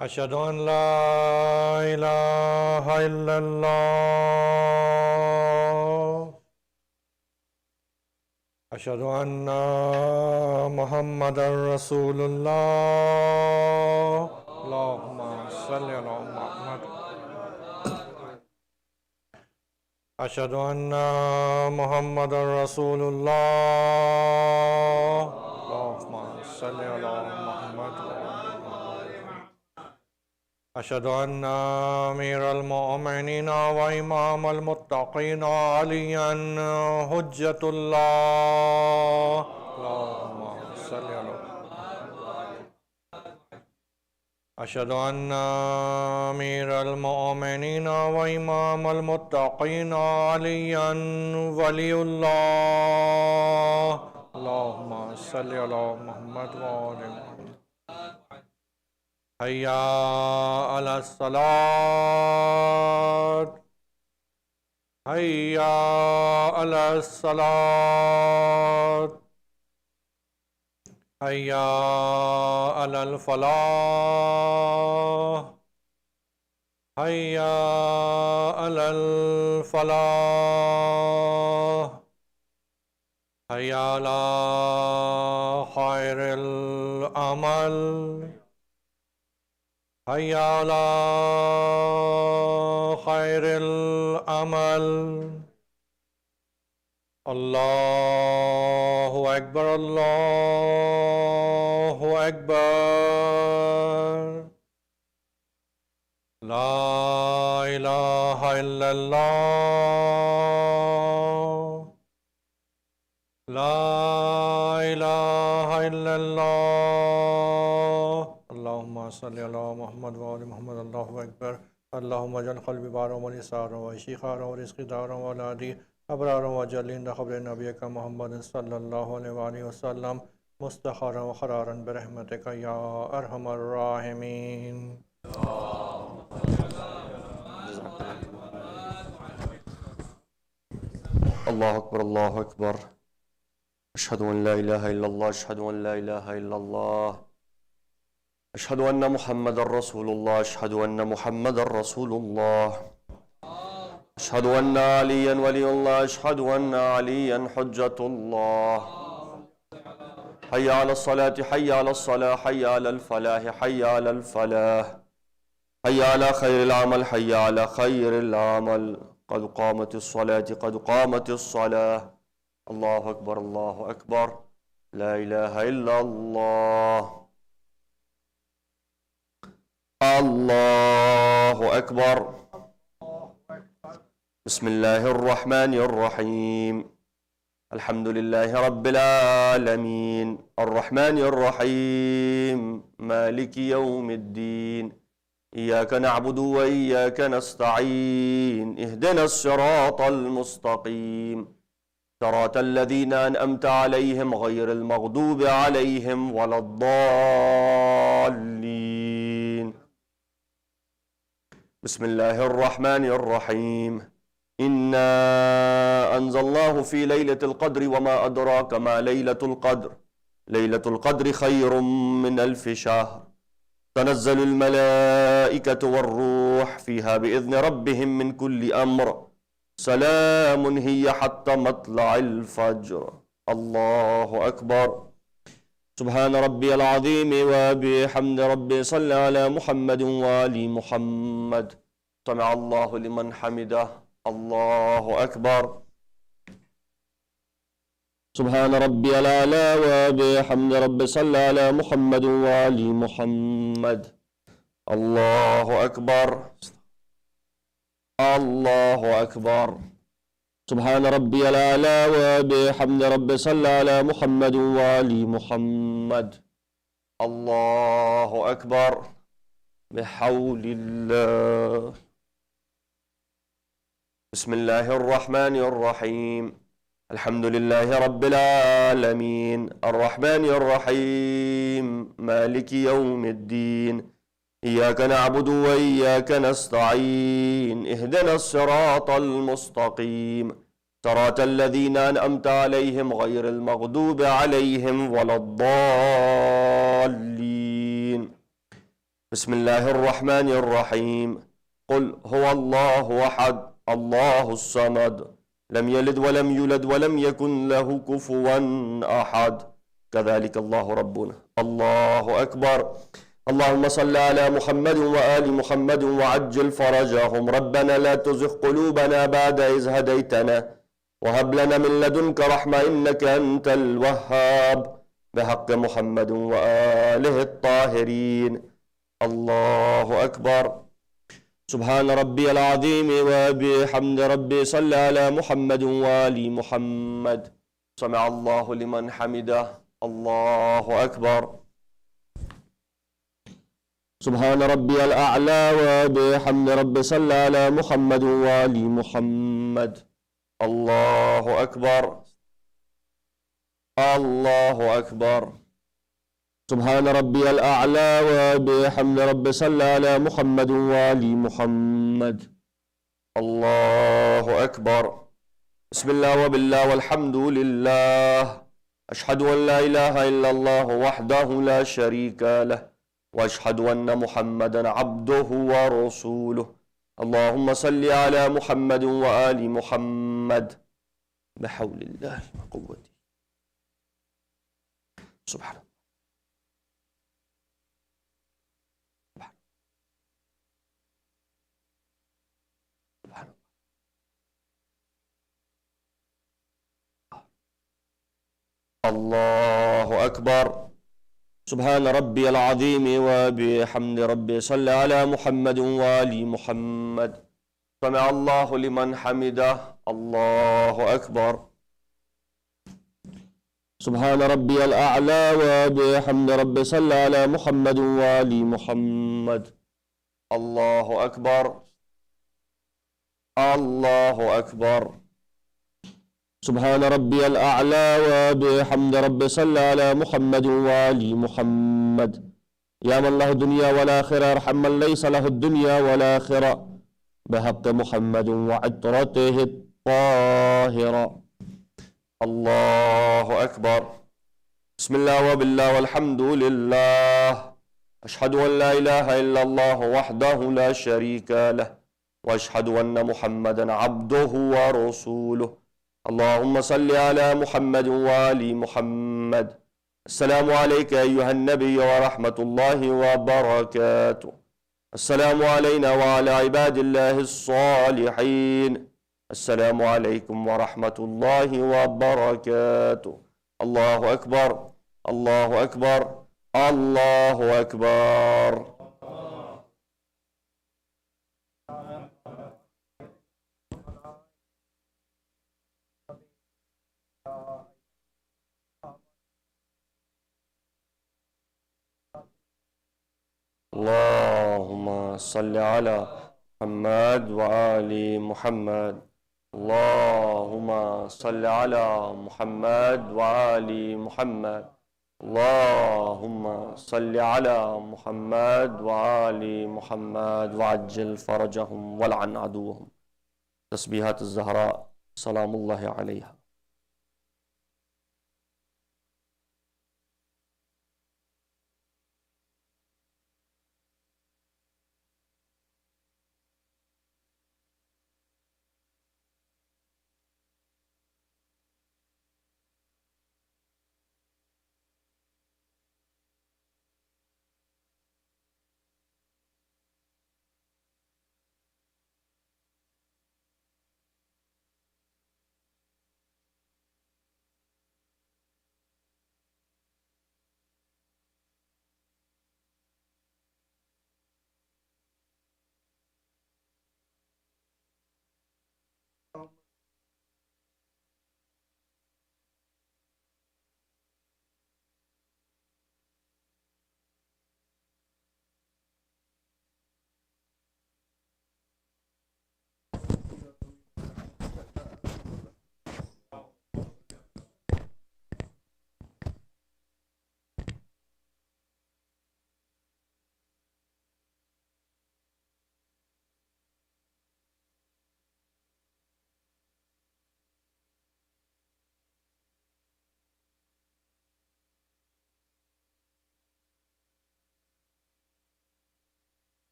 أشهد أن لا إله إلا الله أشهد أن محمدا رسول الله اللهم صل على محمد أشهد أن محمدا رسول الله اللهم صل على محمد أشهد أن أمير المؤمنين وإمام المتقين عليا حجة الله اللهم صل على أشهد أن أمير المؤمنين وإمام المتقين عليا ولي الله اللهم صل على محمد وآل محمد حي على الصلاة حي على الصلاة حي على الفلاح حي على الفلاح حي على خير العمل حي على خير العمل الله أكبر الله أكبر لا إله إلا الله لا إله إلا الله اللهم صل على محمد وآل محمد الله أكبر اللهم اجعل قلبي بارا ولسانا وشيخارا ورزقي دارا وولادي أبرارا واجعل عند خبر نبيك محمد صلى الله عليه وآله وسلم مستخارا وخرارا برحمتك يا أرحم الراحمين. الله أكبر الله أكبر أشهد أن لا إله إلا الله أشهد أن لا إله إلا الله أشهد أن محمد رسول الله أشهد أن محمد رسول الله أشهد أن عليا ولي الله أشهد أن عليا حجة الله حي على الصلاة حي على الصلاة حي على الفلاح حي على الفلاح حي على خير العمل حي على خير العمل قد قامت الصلاة قد قامت الصلاة الله أكبر الله أكبر لا إله إلا الله الله أكبر بسم الله الرحمن الرحيم الحمد لله رب العالمين الرحمن الرحيم مالك يوم الدين إياك نعبد وإياك نستعين اهدنا الصراط المستقيم صراط الذين أنعمت عليهم غير المغضوب عليهم ولا الضالين بسم الله الرحمن الرحيم إنا أنزلناه في ليلة القدر وما أدراك ما ليلة القدر ليلة القدر خير من 1000 شهر تنزل الملائكة والروح فيها بإذن ربهم من كل أمر سلام هي حتى مطلع الفجر الله أكبر سبحان ربي العظيم وبحمد ربي صل على محمد وآل محمد سمع الله لمن حمده الله أكبر سبحان ربي الأعلى وبحمد ربي صل على محمد وآل محمد الله أكبر الله أكبر سبحان ربي الأعلى وبحمد ربي صل على محمد وآل محمد الله أكبر بحول الله بسم الله الرحمن الرحيم الحمد لله رب العالمين الرحمن الرحيم مالك يوم الدين إياك نعبد وإياك نستعين اهدنا الصراط المستقيم صراط الذين أنعمت عليهم غير المغضوب عليهم ولا الضالين بسم الله الرحمن الرحيم قل هو الله أحد الله الصمد لم يلد ولم يولد ولم يكن له كفوا أحد كذلك الله ربنا الله أكبر اللهم صل على محمد وآل محمد وعجل فرجهم ربنا لا تزغ قلوبنا بعد إذ هديتنا وهب لنا من لدنك رحمة إنك أنت الوهاب بحق محمد وآله الطاهرين الله أكبر سبحان ربي العظيم وبحمد ربي صل على محمد وآل محمد سمع الله لمن حمده الله أكبر سبحان ربي الأعلى وبحمد ربي صل على محمد وآل محمد الله أكبر الله أكبر سبحان ربي الأعلى وبحمد ربي صل على محمد وآل محمد الله أكبر بسم الله وبالله والحمد لله أشهد أن لا إله إلا الله وحده لا شريك له وأشهد أن محمدا عبده ورسوله اللهم صل على محمد وآل محمد بحول الله وقوته سبحان الله أكبر سبحان ربي العظيم وبحمد ربي صل على محمد وآل محمد سمع الله لمن حمده الله أكبر سبحان ربي الأعلى وبحمد ربي صل على محمد وآل محمد الله أكبر الله أكبر سبحان ربي الأعلى وبحمد ربي صل على محمد وآل محمد يا من له الدنيا والآخرة ارحم من ليس له الدنيا والآخرة بحق محمد وعطرته الطاهرة الله أكبر بسم الله وبالله والحمد لله أشهد أن لا إله إلا الله وحده لا شريك له وأشهد أن محمدا عبده ورسوله اللهم صل على محمد وآل محمد السلام عليك أيها النبي ورحمة الله وبركاته السلام علينا وعلى عباد الله الصالحين السلام عليكم ورحمة الله وبركاته الله أكبر الله أكبر الله أكبر اللهم صل على محمد وآل محمد اللهم صل على محمد وآل محمد اللهم صل على محمد وآل محمد وعجل فرجهم ولعن عدوهم تسبيحات الزهراء سلام الله عليها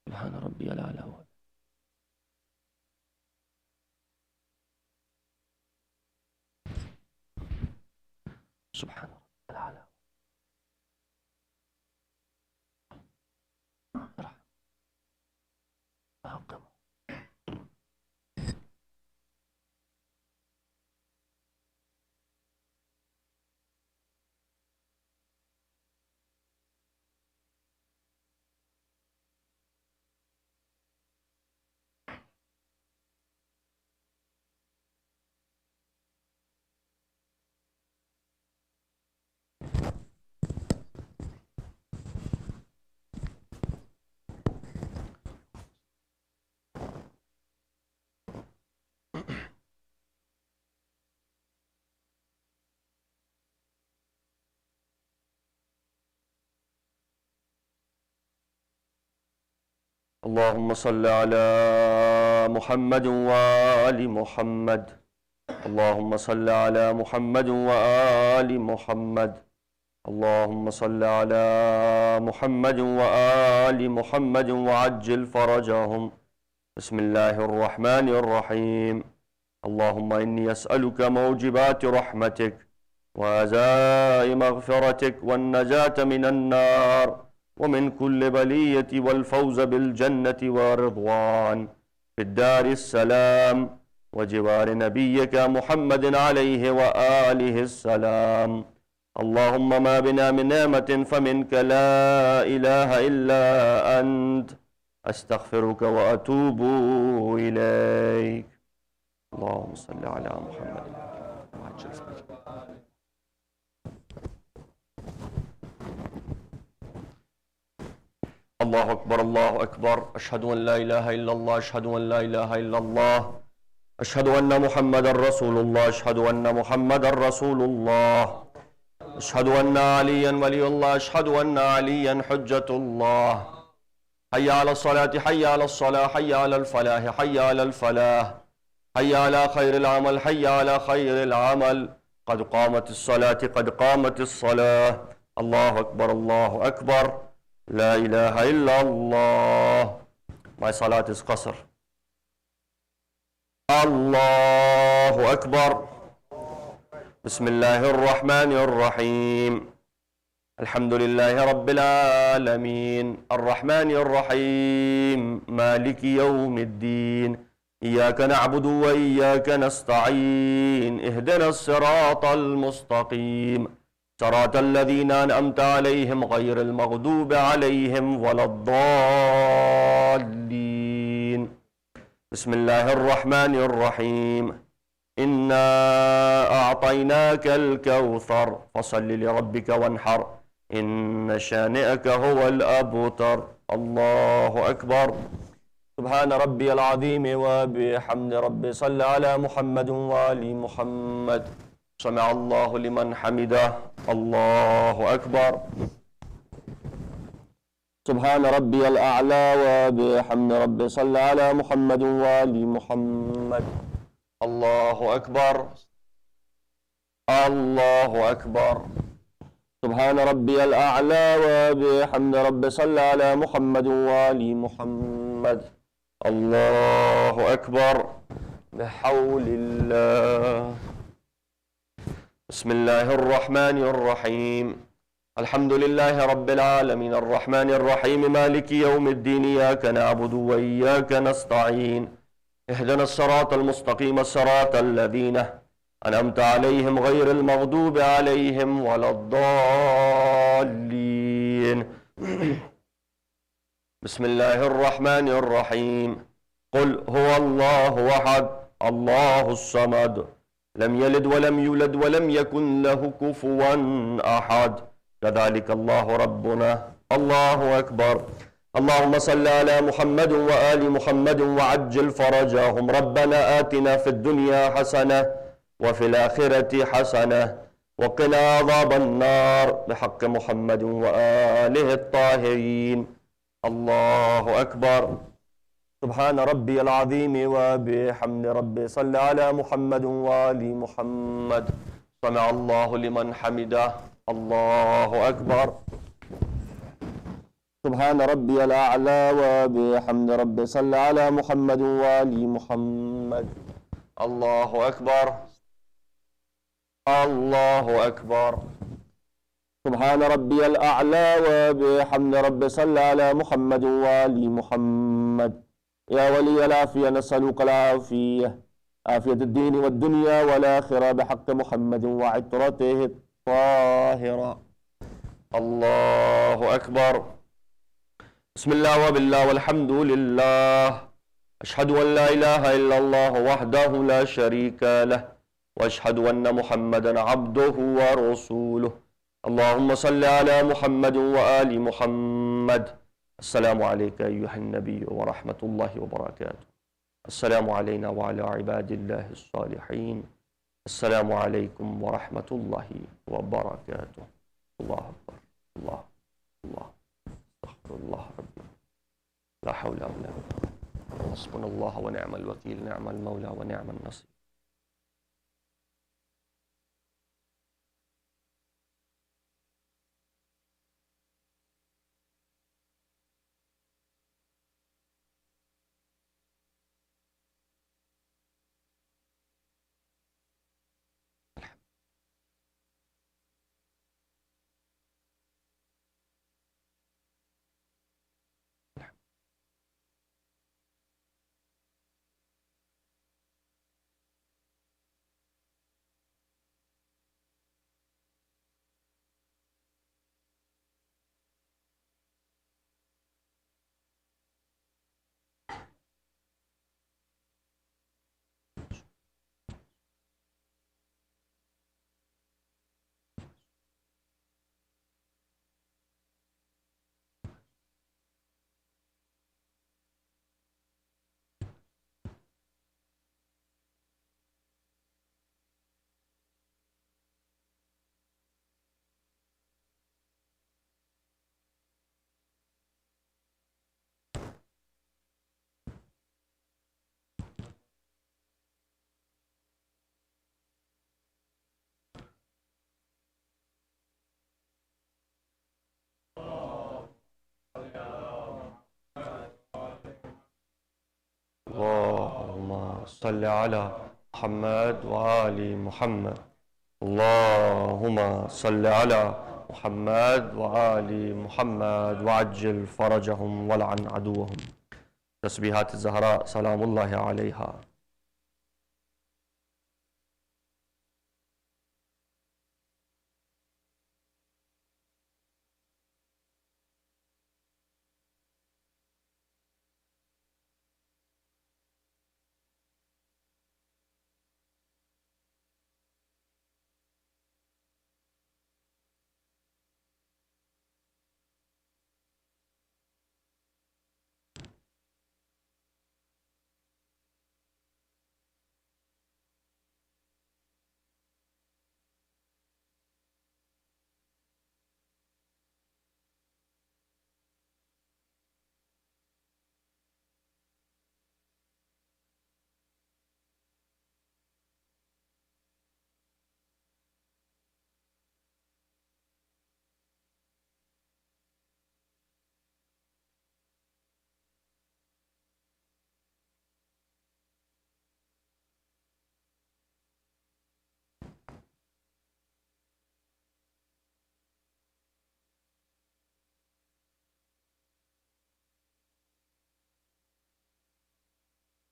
سبحان ربي الأعلى. سبحان ربي الأعلى. اللهم صل على محمد وآل محمد. اللهم صل على محمد وآل محمد. اللهم صل على محمد وآل محمد وعجل فرجهم. بسم الله الرحمن الرحيم. اللهم إني أسألك موجبات رحمتك وعزائم مغفرتك والنجاة من النار ومن كل بلية والفوز بالجنة والرضوان في الدار السلام وجوار نبيك محمد عليه وآله السلام. اللهم ما بنا من نعمة فمنك لا إله إلا أنت أستغفرك وأتوب إليك. اللهم صل على محمد. الله أكبر الله أكبر. أشهد أن لا إله إلا الله. أشهد أن لا إله إلا الله. أشهد أن محمد رسول الله. أشهد أن محمد رسول الله. أشهد أن عليا ولي الله. أشهد أن عليا حجة الله. حي على الصلاة حي على الصلاة حي على الفلاح حي على الفلاح حي على خير العمل حي على خير العمل. قد قامت الصلاة قد قامت الصلاة. الله أكبر الله أكبر. لا إله إلا الله. My salat is qasr. الله أكبر. بسم الله الرحمن الرحيم. الحمد لله رب العالمين الرحمن الرحيم مالك يوم الدين. إياك نعبد وإياك نستعين. اهدنا الصراط المستقيم صراط الذين أنعمت عليهم غير المغضوب عليهم ولا الضالين. بسم الله الرحمن الرحيم. إنا أعطيناك الكوثر فصل لربك وانحر إن شانئك هو الأبتر. الله أكبر. سبحان ربي العظيم وبحمد ربي. صل على محمد وآل محمد. سمع الله لمن حمده. الله أكبر. سبحان ربي الأعلى وبحمد ربي. صل على محمد وآل محمد. الله أكبر. الله أكبر. سبحان ربي الأعلى وبحمد ربي. صل على محمد وآل محمد. الله أكبر. بحول الله. بسم الله الرحمن الرحيم. الحمد لله رب العالمين الرحمن الرحيم مالك يوم الدين. إياك نعبد وإياك نستعين. اهدنا الصراط المستقيم صراط الذين أنعمت عليهم غير المغضوب عليهم ولا الضالين. بسم الله الرحمن الرحيم. قل هو الله أحد الله الصمد لم يلد ولم يولد ولم يكن له كفوا أحد. كذلك الله ربنا. الله أكبر. اللهم صل على محمد وآل محمد وعجل فرجهم. ربنا آتنا في الدنيا حسنة وفي الآخرة حسنة وقنا عذاب النار بحق محمد وآله الطاهرين. الله أكبر. سبحان ربي العظيم وبحمد ربي. صل على محمد وآل محمد. سمع الله لمن حمده. الله أكبر. سبحان ربي الأعلى وبحمد ربي صل على محمد وآل محمد. الله أكبر. الله أكبر. سبحان ربي الأعلى وبحمد ربي صل على محمد وآل محمد. يا ولي العافية نسألك العافية، عافية الدين والدنيا والآخرة بحق محمد وعترته الطاهرة. الله أكبر. بسم الله وبالله والحمد لله. أشهد أن لا إله إلا الله وحده لا شريك له، وأشهد أن محمدا عبده ورسوله. اللهم صل على محمد وآل محمد. السلام عليك أيها النبي ورحمة الله وبركاته. السلام علينا وعلى عباد الله الصالحين. السلام عليكم ورحمة الله وبركاته. الله أكبر. الله الله استغفر الله ربي، لا حول ولا قوة. حسبنا الله ونعم الوكيل، نعم المولى ونعم النصير. اللهم صل على محمد وآل محمد. اللهم صل على محمد وآل محمد وعجل فرجهم ولعن عدوهم. تسبيحات الزهراء سلام الله عليها.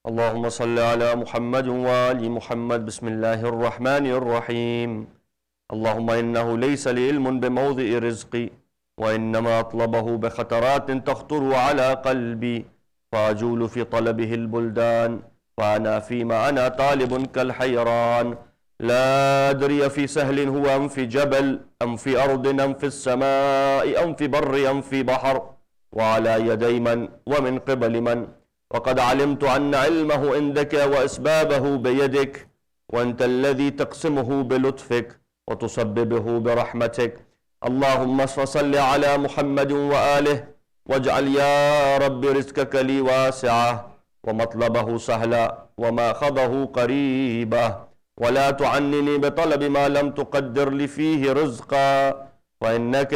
اللهم صل على محمد وآل محمد. بسم الله الرحمن الرحيم. اللهم إنه ليس لي علم بموضع رزقي، وإنما أطلبه بخطرات تخطر على قلبي، فأجول في طلبه البلدان، وأنا فيما أنا طالب كالحيران، لا أدري في سهل هو أم في جبل، أم في أرض أم في السماء، أم في بر أم في بحر، وعلى يدي من ومن قبل من. وقد علمت أن علمه عندك وأسبابه بيدك، وأنت الذي تقسمه بلطفك وتسببه برحمتك. اللهم صل على محمد وآله، واجعل يا رب رزقك لي واسعة، ومطلبه سهلا، وماخذه قريبا، ولا تعنني بطلب ما لم تقدر لي فيه رزقا، فإنك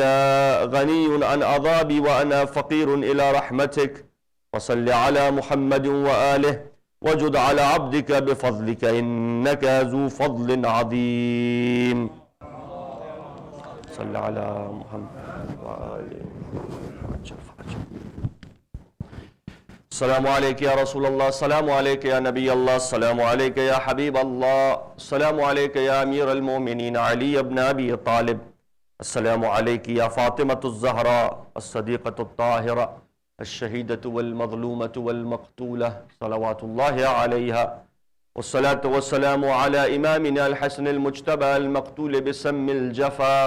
غني عن عذابي وأنا فقير إلى رحمتك. وصل على محمد وآله وجد على عبدك بفضلك إنك ذو فضل عظيم. صل على محمد وآله. السلام عليك يا رسول الله، السلام عليك يا نبي الله، السلام عليك يا حبيب الله، السلام عليك يا أمير المؤمنين علي بن أبي طالب، السلام عليك يا فاطمة الزهراء الصديقة الطاهرة الشهيدة والمظلومة والمقتولة صلوات الله عليها. والصلاة والسلام على إمامنا الحسن المجتبى المقتول بسم الجفا،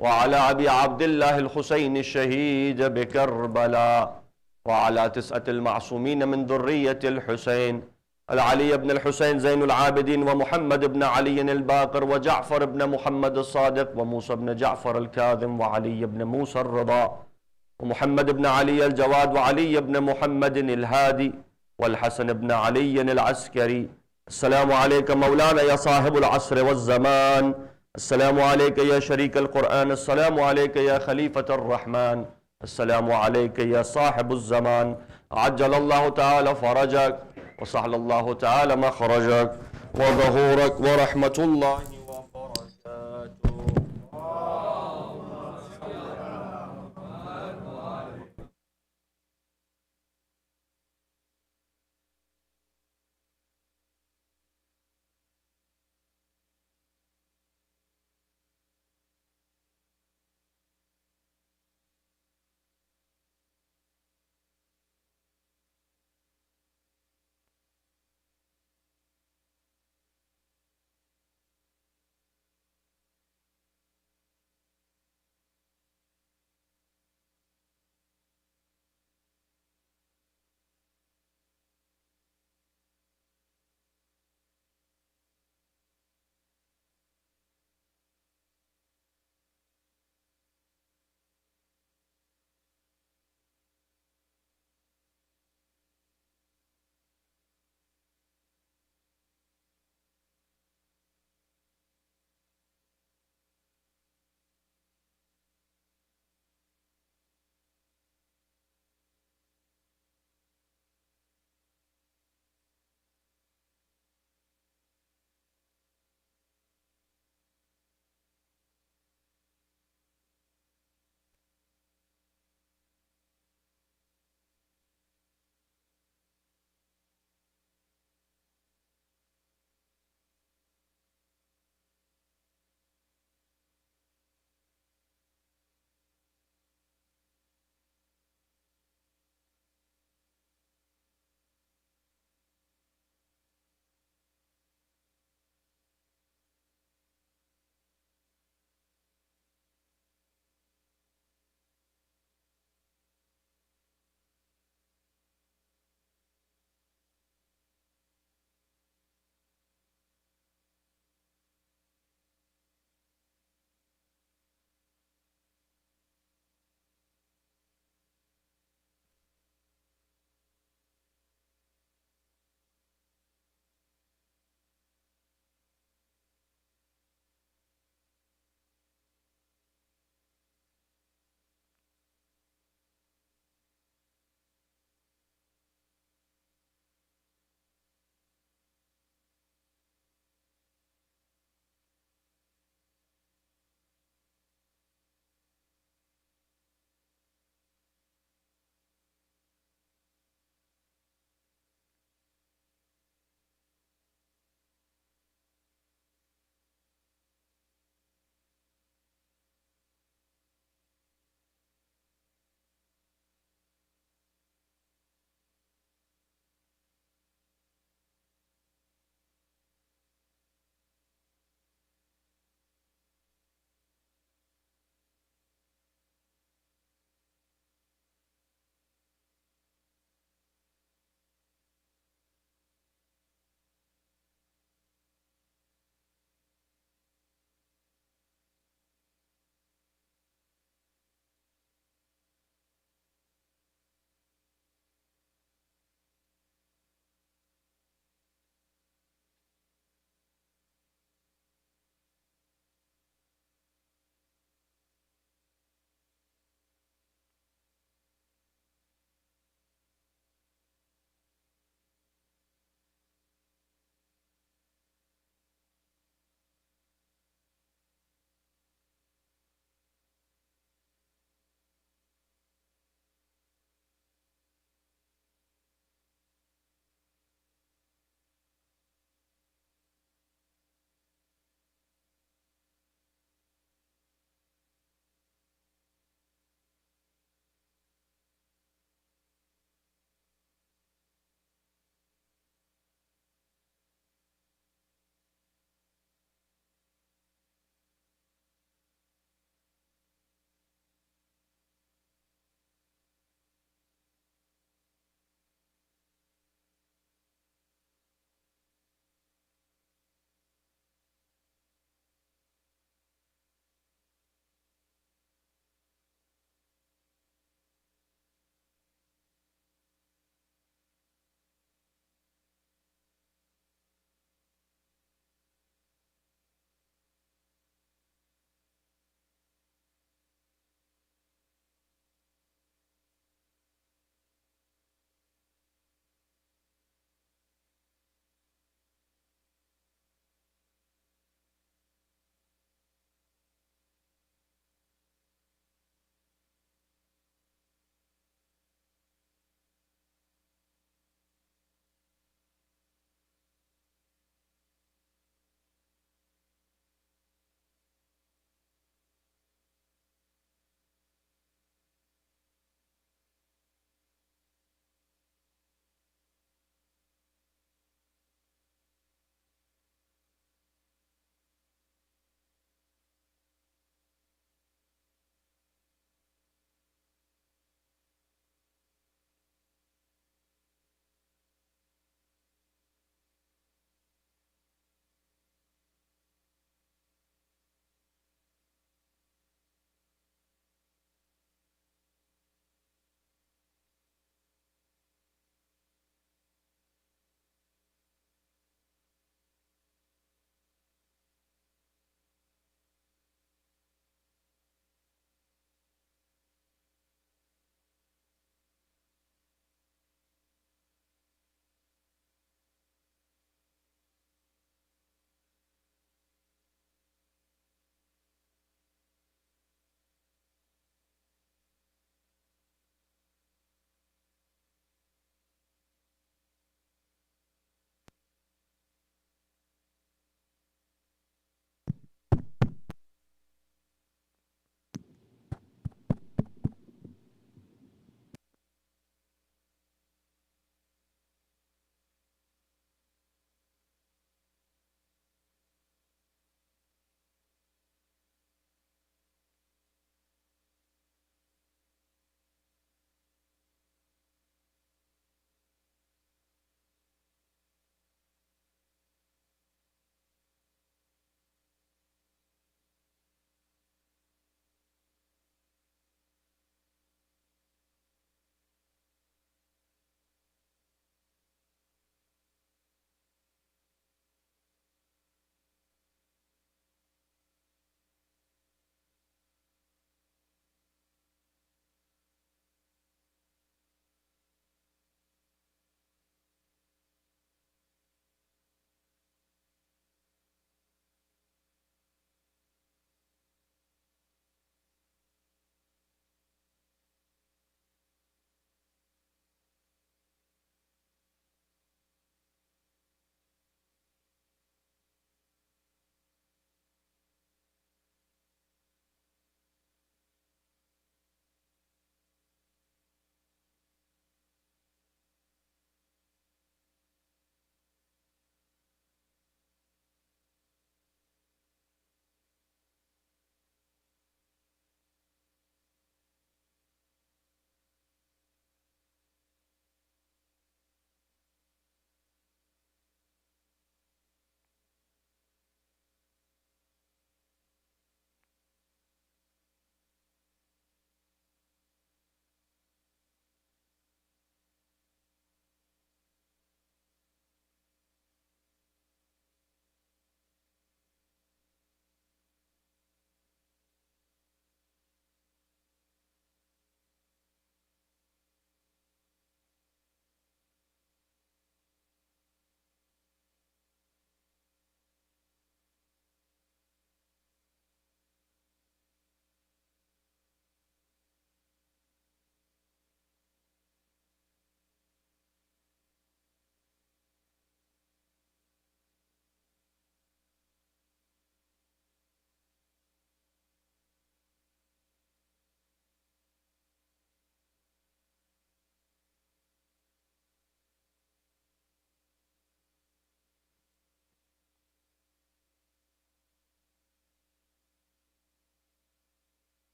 وعلى أبي عبد الله الحسين الشهيد بكربلاء، وعلى 9 المعصومين من ذرية الحسين، العلي بن الحسين زين العابدين، ومحمد بن علي الباقر، وجعفر بن محمد الصادق، وموسى بن جعفر الكاظم، وعلي بن موسى الرضا، ومحمد بن علي الجواد، وعلي بن محمد الهادي، والحسن بن علي العسكري. السلام عليك مولانا يا صاحب العصر والزمان، السلام عليك يا شريك القرآن، السلام عليك يا خليفة الرحمن، السلام عليك يا صاحب الزمان. عجل الله تعالى فرجك وسهل الله تعالى مخرجك وظهورك ورحمة الله وبركاته.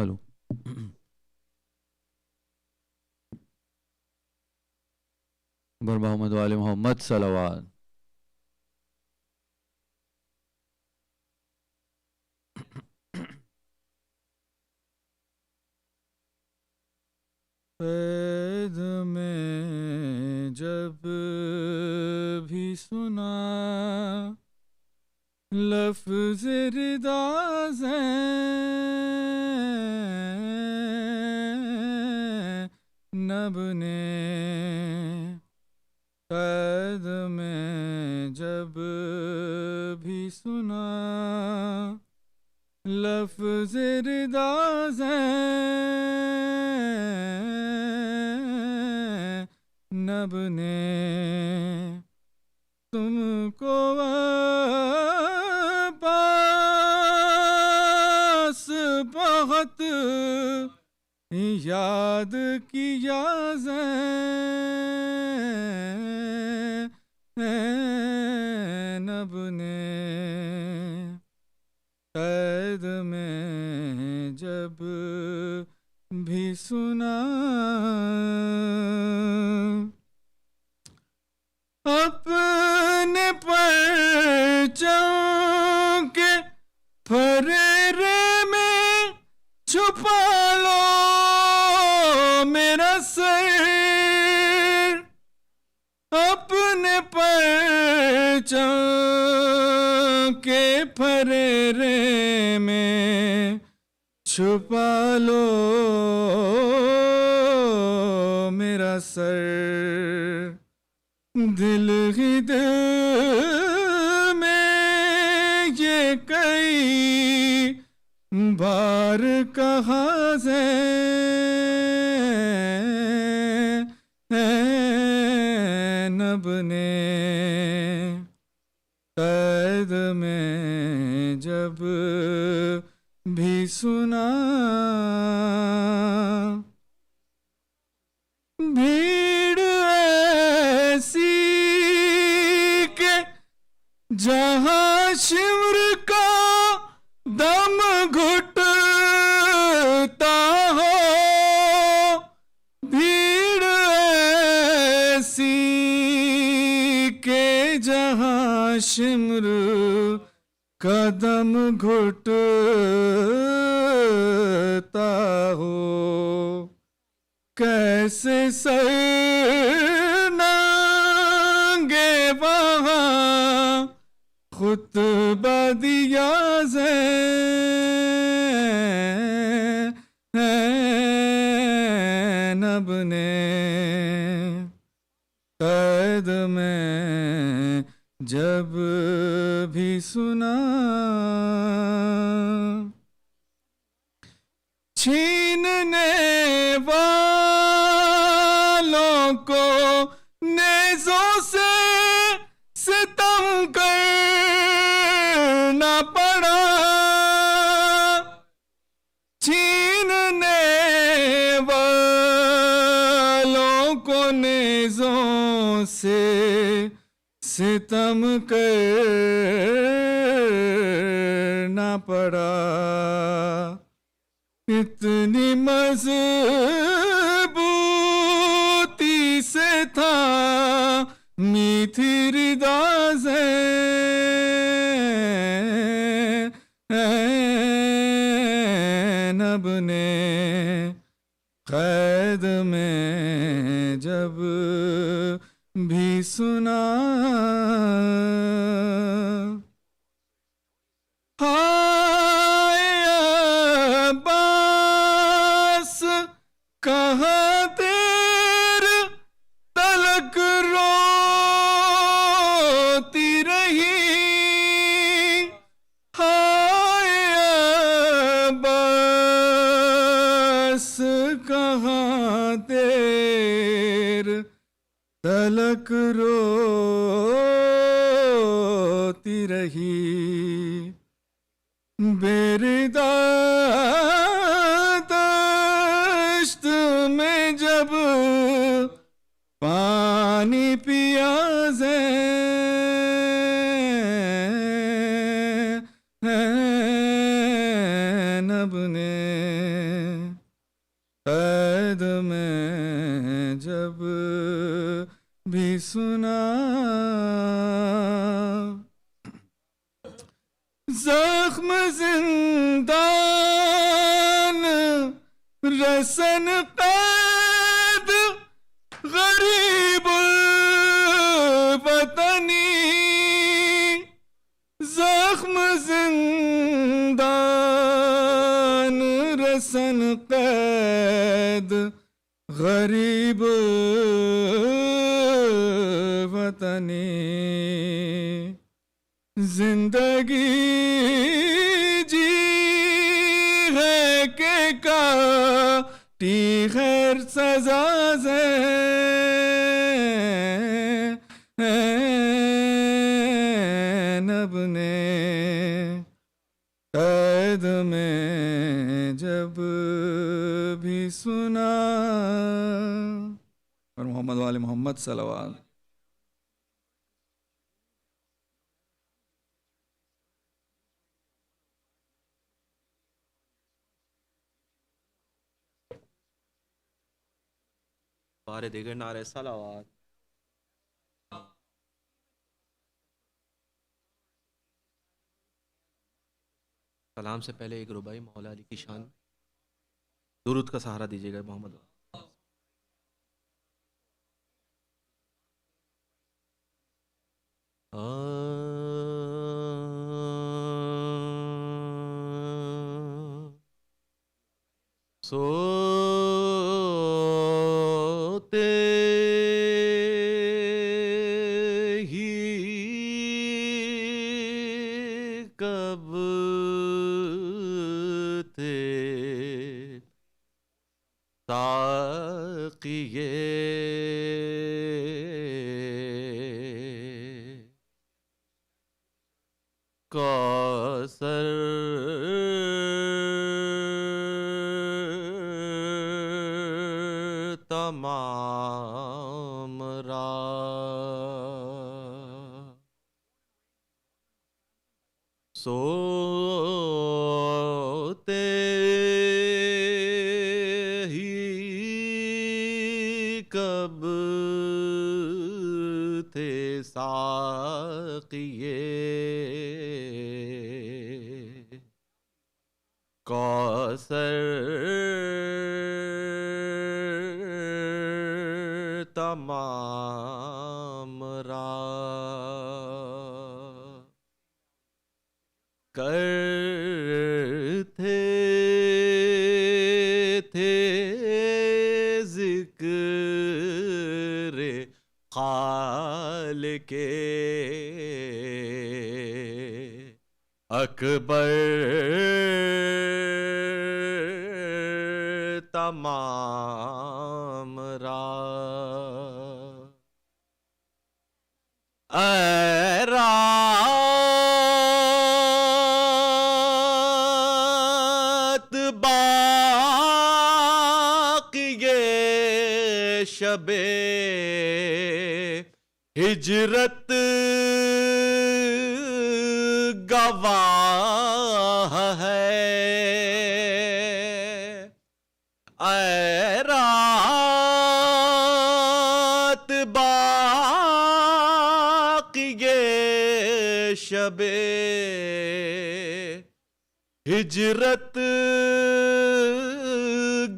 Hello. बर मोहम्मद वाले मोहम्मद सलवात। सैद में जब भी सुना लफ्ज़ रिदा नब ने, कैद में जब भी सुना लफ्ज़ रिदा नब ने तुमको पास बहुत याद किया नब ने, कैद में जब भी सुना अपने परचम के फरेरे में छुपा लो मेरा सर, अपने परचम के फरेरे में छुपा लो मेरा सर, दिल ही दिल में ये कई बार कहा नब ने, कैद में जब भी सुना भीड़ ऐसी के जहां शिमर का दम घुटता हो, भीड़ ऐसी के जहां शिमर कदम घुटता हो, कैसे सर नंगे वहाँ खुतबा दिया नब ने, कैद में जब भी सुना छीनने वालों को नेज़ों से सितम करना पड़ा, छीनने वालों को नेज़ों से सितम करना पड़ा, इतनी मजबूती से था मीठी रिदा नब ने, कैद में जब भी सुना कहाँ देर तलक रोती रही, हाय बस कहाँ देर तलक रोती रही, बेरिदा में जब पानी पिया नब ने, भी सुना, जख्म जिंदान रसन कैद गरीब वतनी, जख्म जिंदान रसन कैद गरीब वतनी, जिंदगी जी है के काटी खैर सजा ज़ैनब ने कैद में जब भी सुना। और मोहम्मद वाले मोहम्मद सल्लल्लाहु। बारे देगर नारे सलावात। सलाम से पहले एक रुबाई मौला अली की शान दुरूद का सहारा दीजिएगा मोहम्मद। सोते ही कब थे साक़िए कौसर तमाम राह, सोते ही कब थे साक़िए कौसर तमाम राह, करते थे ज़िक्र खालिक़ अकबर तमाम राह, रात बाक़िए शबे हिजरत गवाह है, रात बाक़िए शबे हिजरत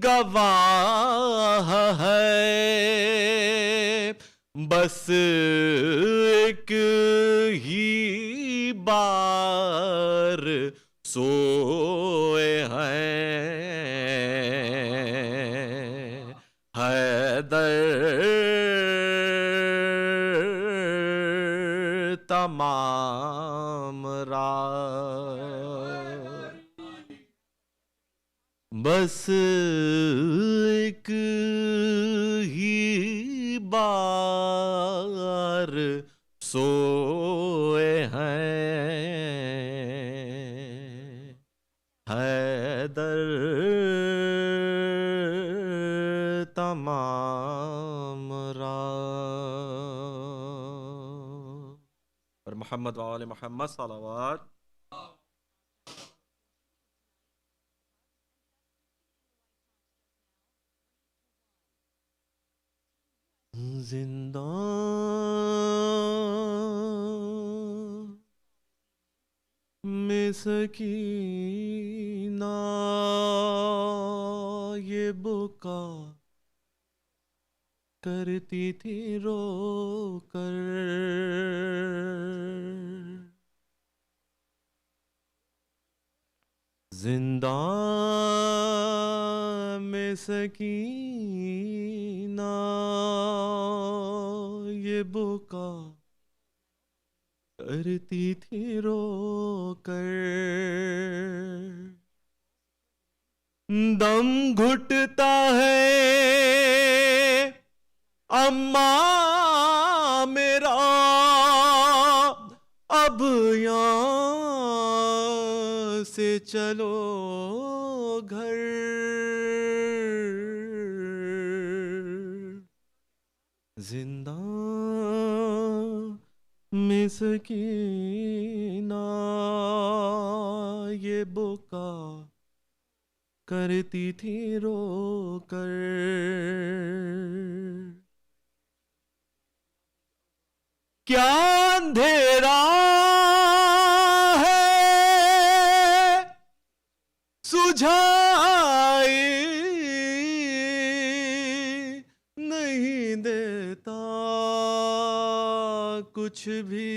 गवाह है, बस एक ही बार सोए हैं हैदर तमाम राह, बस एक ही बार सोए हैं हैदर तमाम राह। और मोहम्मद वाले मोहम्मद सलावत। जिंदा में सकीना ये बुका करती थी रो कर। जिंदा में सकीना ये बुका करती थी रो कर। दम घुटता है अम्मा मेरा अब यहाँ से चलो घर। जिंदा में सकीना ये बुका करती थी रो कर। क्या अंधेरा है सुझाई नहीं देता कुछ भी।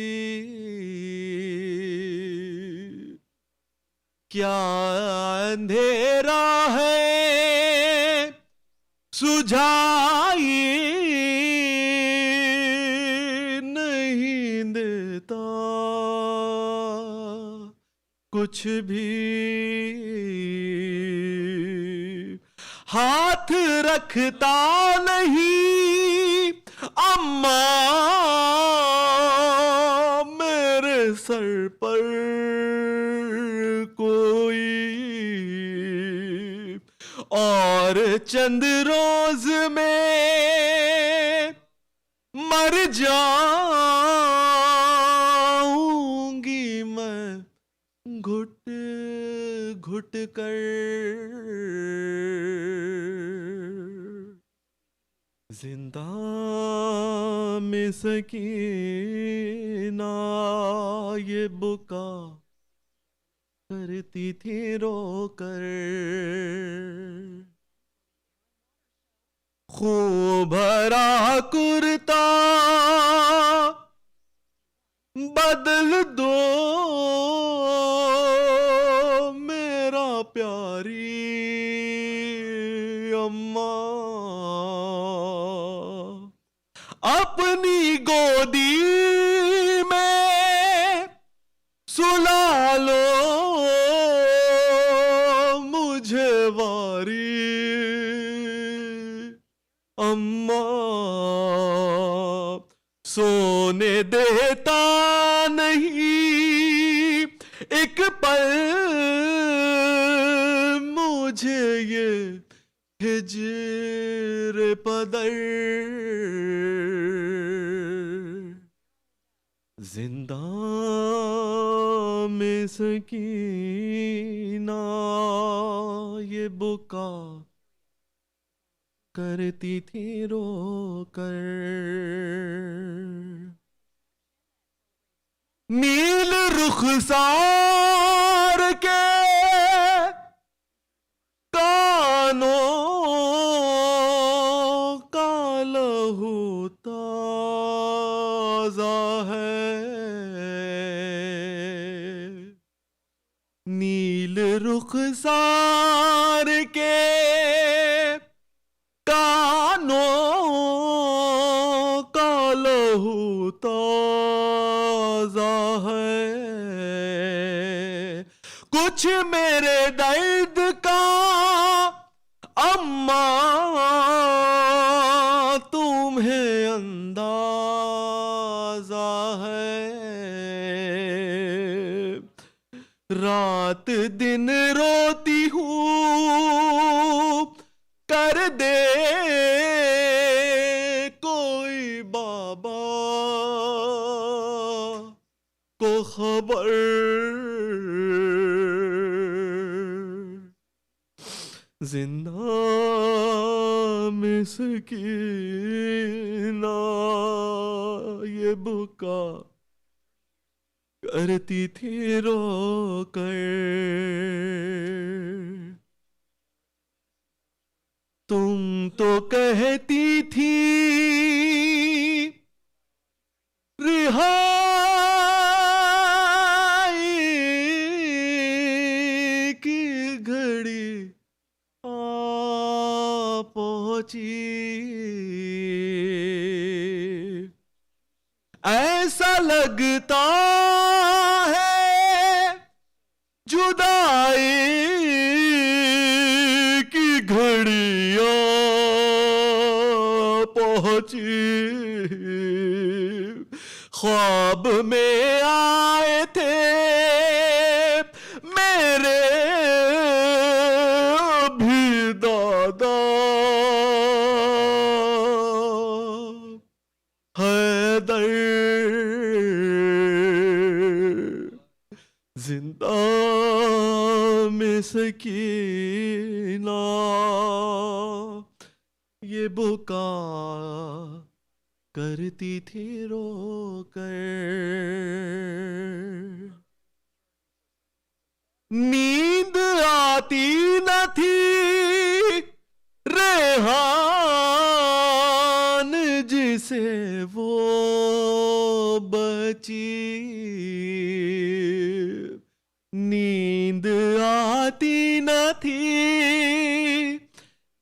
क्या अंधेरा है सुझाई नहीं देता कुछ भी। हाथ रखता नहीं अम्मा मेरे सर पर कोई। और चंद रोज में मर जाऊंगी मैं घुट घुट कर। जिंदा में सकीना ये बुका करती थी रो कर। खूब भरा कुर्ता बदल दो मेरा प्यारी अम्मा। अपनी गोदी में सुला लो मुझे वारी अम्मा। सोने देता नहीं एक पल मुझे ये हिजर पदर। जिंदा में सकीना ये बुका करती थी रो कर। नील रुखसार के कानों का लहू ताजा है। नील रुखसार के कानों का लहू ताजा है। कुछ मेरे दर्द का अम्मा तुम्हें अंदाजा है। रात दिन रोती हूँ कर दे कोई बाबा को खबर। जिंदा में सकीना ये बुका करती थी रो कर। तुम तो कहती थी रिहाई की घड़ी आ पहुंची। ऐसा लगता है जुदाई की घड़ियां पहुंची। ख्वाब में आए थे मेरे भी दादा, हैदर जिंदा में सकीना। ये बुका करती थी रो कर। नींद आती न थी रेहान जिसे वो बची। नींद आती न थी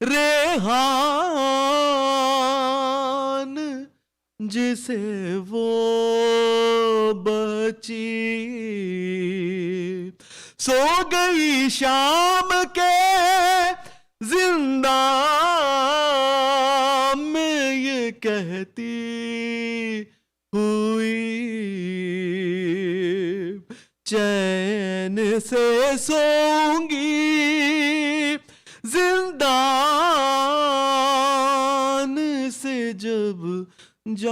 रेहान जिसे वो बची। सो गई शाम के जिंदा में ये कहती हुई, चैन से सोऊंगी जिंदान से जब जाऊंगी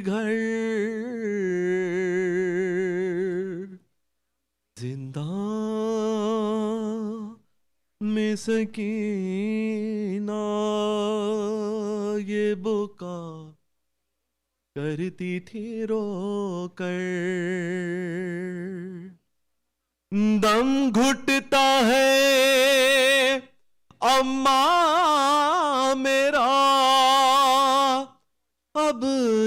घर। जिंदान में सकीना ये बुका करती थी रो कर। दम घुटता है अम्मा मेरा, अब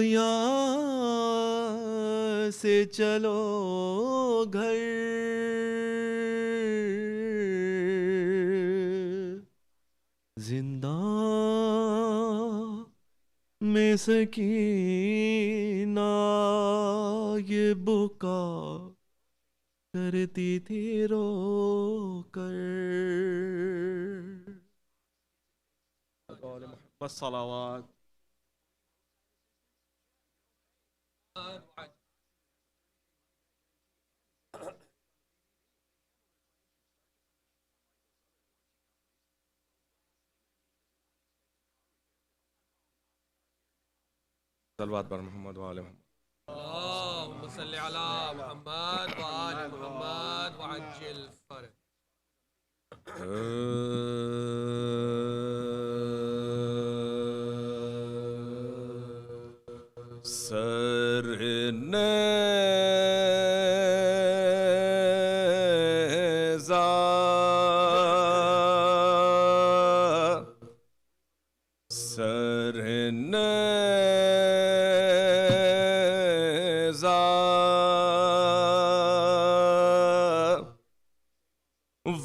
यहाँ से चलो घर। जिंदा में सकीना ये बुका करती थी रो कर। बस सलावात। सलवात पर मोहम्मद वाले اللهم صل على محمد وآل محمد وعجل فرج.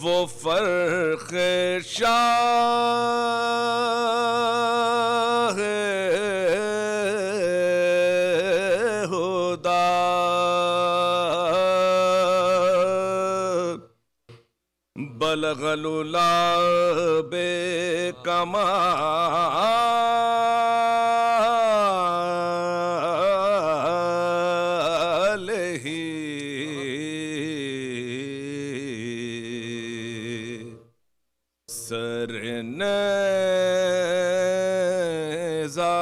वो फर्क शाह खुदा बलगलुला बे कमाल ही सरनेज़ा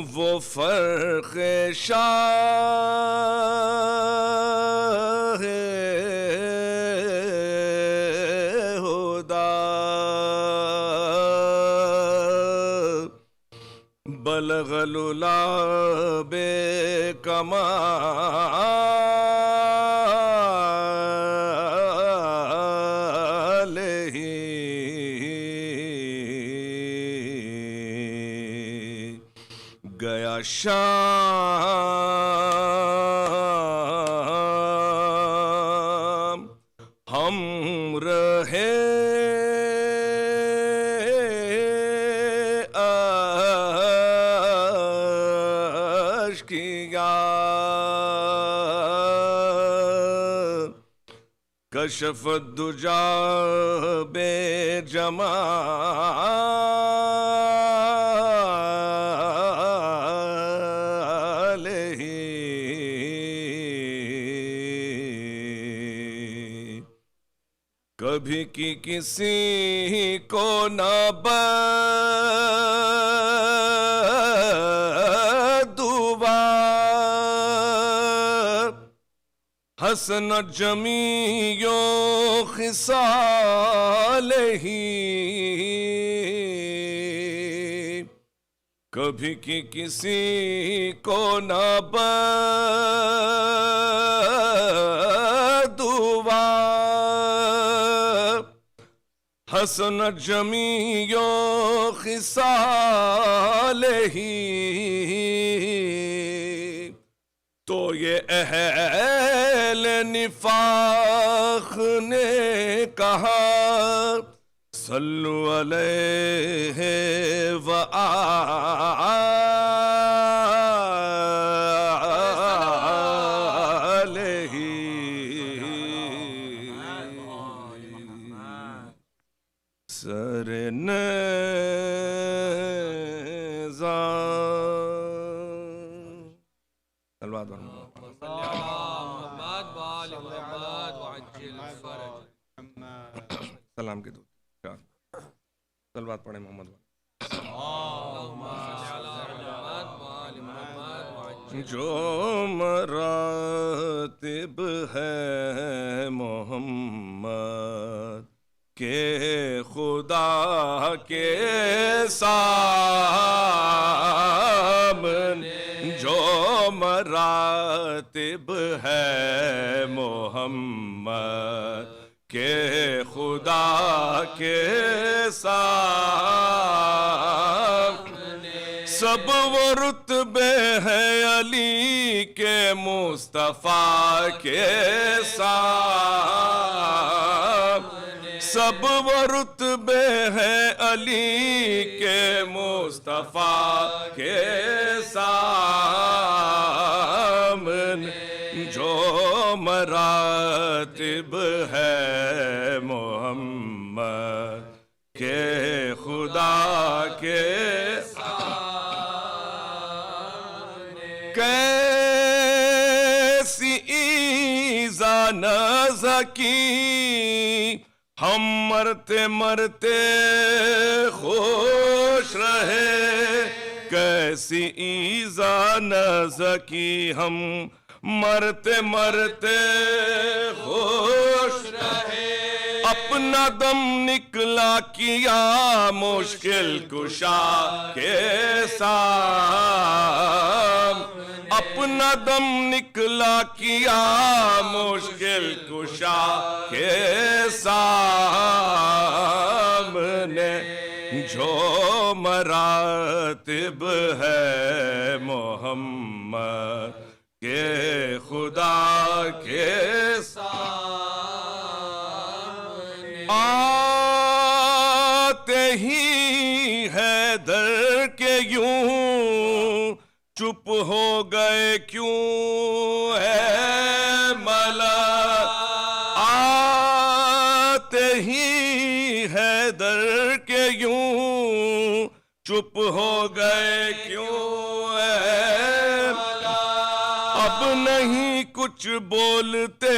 वो फर्क शाह खुदा बलग गलुला बे कमाल ही गया शाम हम रहे कशफ दुजा बे जमाल ही कभी की किसी को न बदुआ हसन जमीयो खिसाल ही कभी की किसी को न बदुआ हसन जमीयो खिसाल ही तो ये अहल निफाक ने कहा सल्लु अलैहि व आलिही सरने सलाम के दूत सलवात पढ़े मोहम्मद जो मरातिब है मोहम्मद के खुदा के सामने जो मरातिब है मोहम्मद के खुदा के सामने सब वो रुतबे हैं अली के मुस्तफा के सामने सब वो रुतबे हैं अली के मुस्तफा के सामने जो मरातिब है मोहम्मद के खुदा के सामने कैसी ईज़ा नज़की हम मरते मरते खुश रहे कैसी ईज़ा नज़की हम मरते मरते खुश रहे अपना दम निकला किया मुश्किल कुशा के सामने अपना दम निकला किया मुश्किल कुशा के सामने जो मरातिब है मोहम्मद के खुदा के सामने आते ही है दर के यूं चुप हो गए क्यों है मला आते ही है दर के यूं चुप हो गए क्यों है अब नहीं कुछ बोलते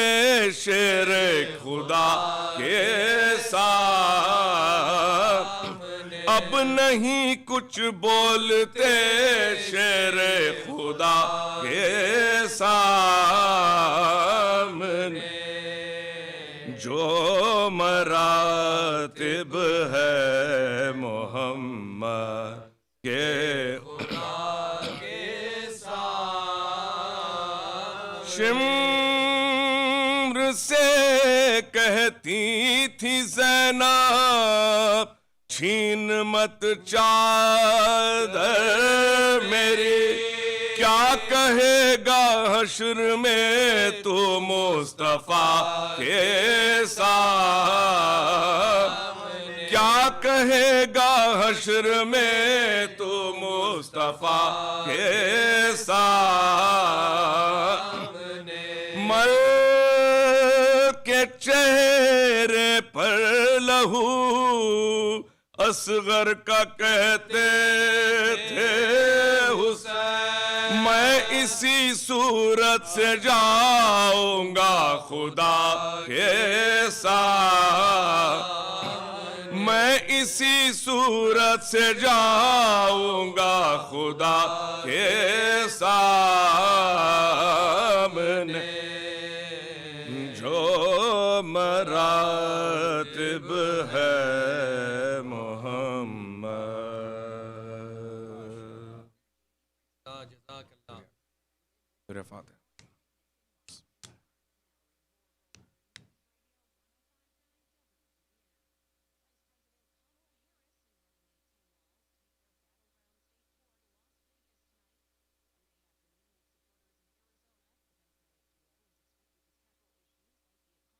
शेर खुदा के सामने अब नहीं कुछ बोलते शेर खुदा के सामने जो मरातिब है मोहम्मद के शिम्र से कहती थी ज़ैनब, छीन मत चादर मेरी, क्या कहेगा हश्र में तू मुस्तफा के साथ, क्या कहेगा हश्र में तू मुस्तफा के साथ। मर के चेहरे पर लहू असगर का कहते थे हुसैन, मैं इसी सूरत से जाऊंगा खुदा के साथ, मैं इसी सूरत से जाऊंगा खुदा के सामने, जो मरातिब है फातिहा।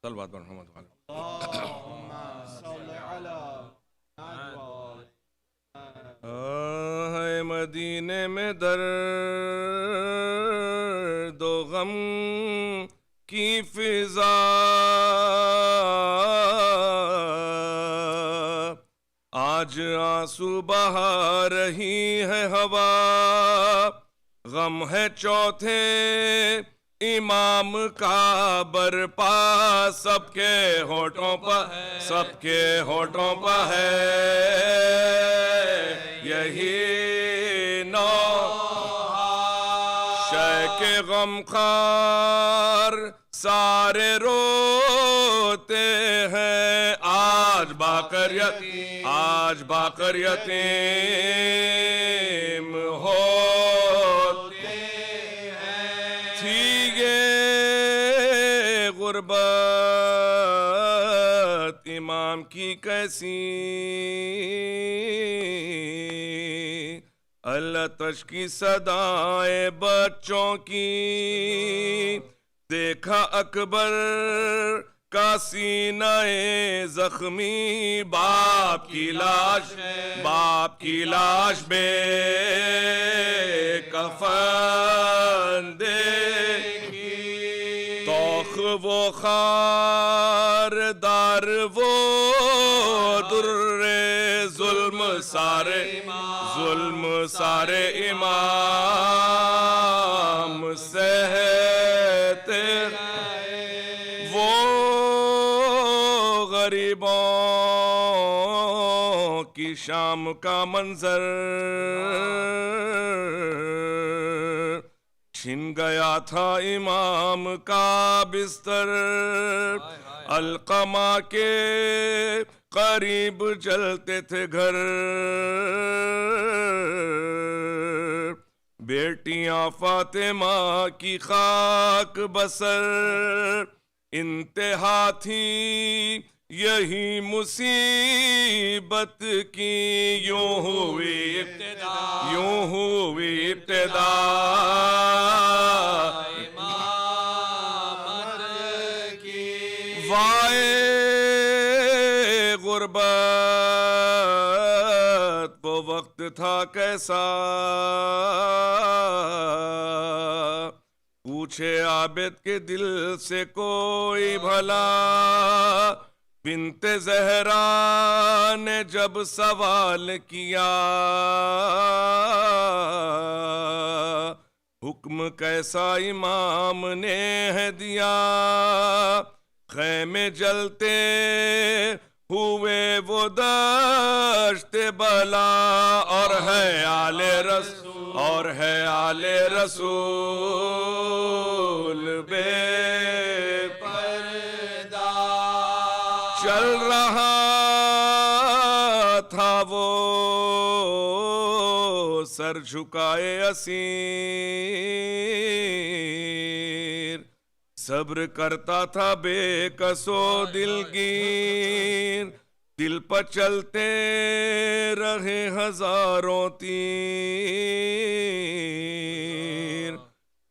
सल्लल्लाहु अलैहि वसल्लम। है मदीने में दर्द दो गम की फिजा, आज आंसू बहा रही है हवा, गम है चौथे इमाम का बरपा, सबके होठों पर, सबके होठों पर है यही नौ के गमखार, सारे रोते हैं आज बाकर यतीम, आज बाकर यतीम होते हैं। थी ये गुर्बत इमाम की कैसी, अल्लाह की सदाएं बच्चों की, देखा अकबर का सीनाए जख्मी, बाप की लाश, बाप की लाश बे कफन देखी, तौख वो खारदार वो दुर्रे जुल्म सारे, जुल्म सारे इमाम सहते, वो गरीबों की शाम का मंजर, छिन गया था इमाम का बिस्तर, अलकमा के करीब जलते थे घर, बेटियां फातिमा की खाक बसर, इंतहा थी यही मुसीबत की, यूं हुई इब्तिदा, यूं हुई इब्तिदा इमामत की। वाए गुर्बत वो वक्त था कैसा, पूछे आबिद के दिल से कोई भला, बिन्ते ज़हरा ने जब सवाल किया, हुक्म कैसा इमाम ने है दिया, खैमे जलते हुए वो दश्ते बला, और है आले रसूल, और है आले रसूल बेपर्दा, चल रहा था वो सर झुकाए असीर, सब्र करता था बेकसो दिलगीर, दिल पर चलते रहे हजारों तीर,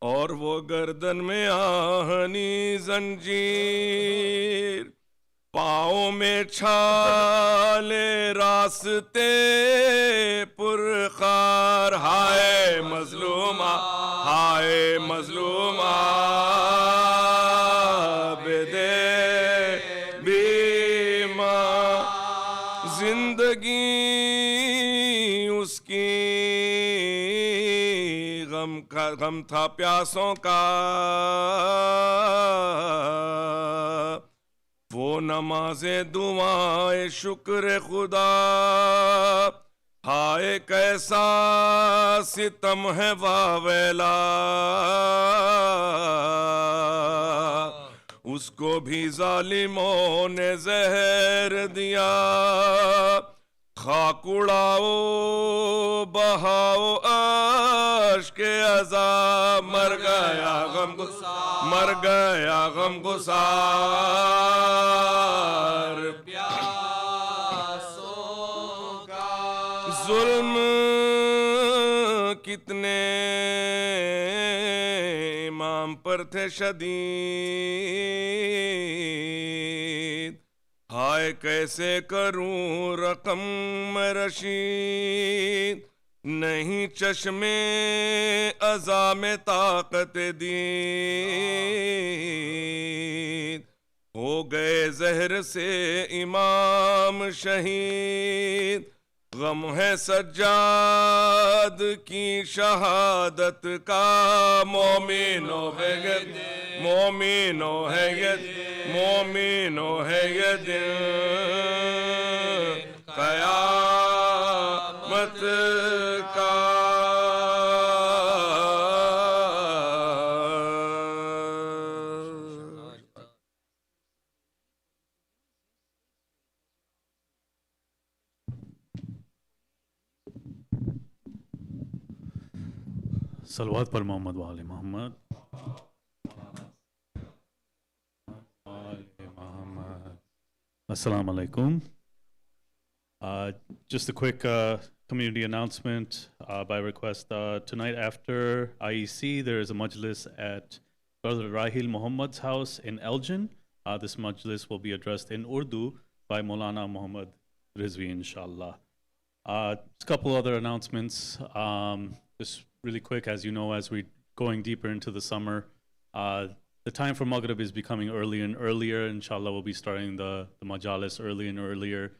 और वो गर्दन में आहनी जंजीर, पाँव में छाले रास्ते पुरखार। हाय मजलूमा, हाय मजलूमा, बेदे बीमा, जिंदगी उसकी गम था प्यासों का, वो नमाज़े दुआए शुक्र खुदा, हाय कैसा सितम है वावेला, उसको भी जालिमों ने जहर दिया, खाक उड़ाओ बहाओ आश्के अज़ाब, मर गया गम गुसार, मर गया गम गुसार, प्यासों का। जुल्म कितने इमाम पर थे शदीद, हाय कैसे करूं रकम में रशीद, नहीं चश्मे अज़ा में ताकत दीद, हो गए जहर से इमाम शहीद, गम है सज्जाद की शहादत का, मोमिनो है ये, मोमिनो है ये, मोमिनो है ये दिन क़यामत का। सलवात पर मोहम्मद वाले Mohammad. Assalamu alaikum. Just a quick community announcement by request. Tonight after IEC, there is a Majlis at Brother Rahil Muhammad's house in Elgin. This Majlis will be addressed in Urdu by Moulana Muhammad Rizvi, inshallah. Just a couple other announcements. Just really quick, as you know, as we're going deeper into the summer, the time for Maghrib is becoming earlier and earlier. Inshallah, we'll be starting the Majalis earlier and earlier.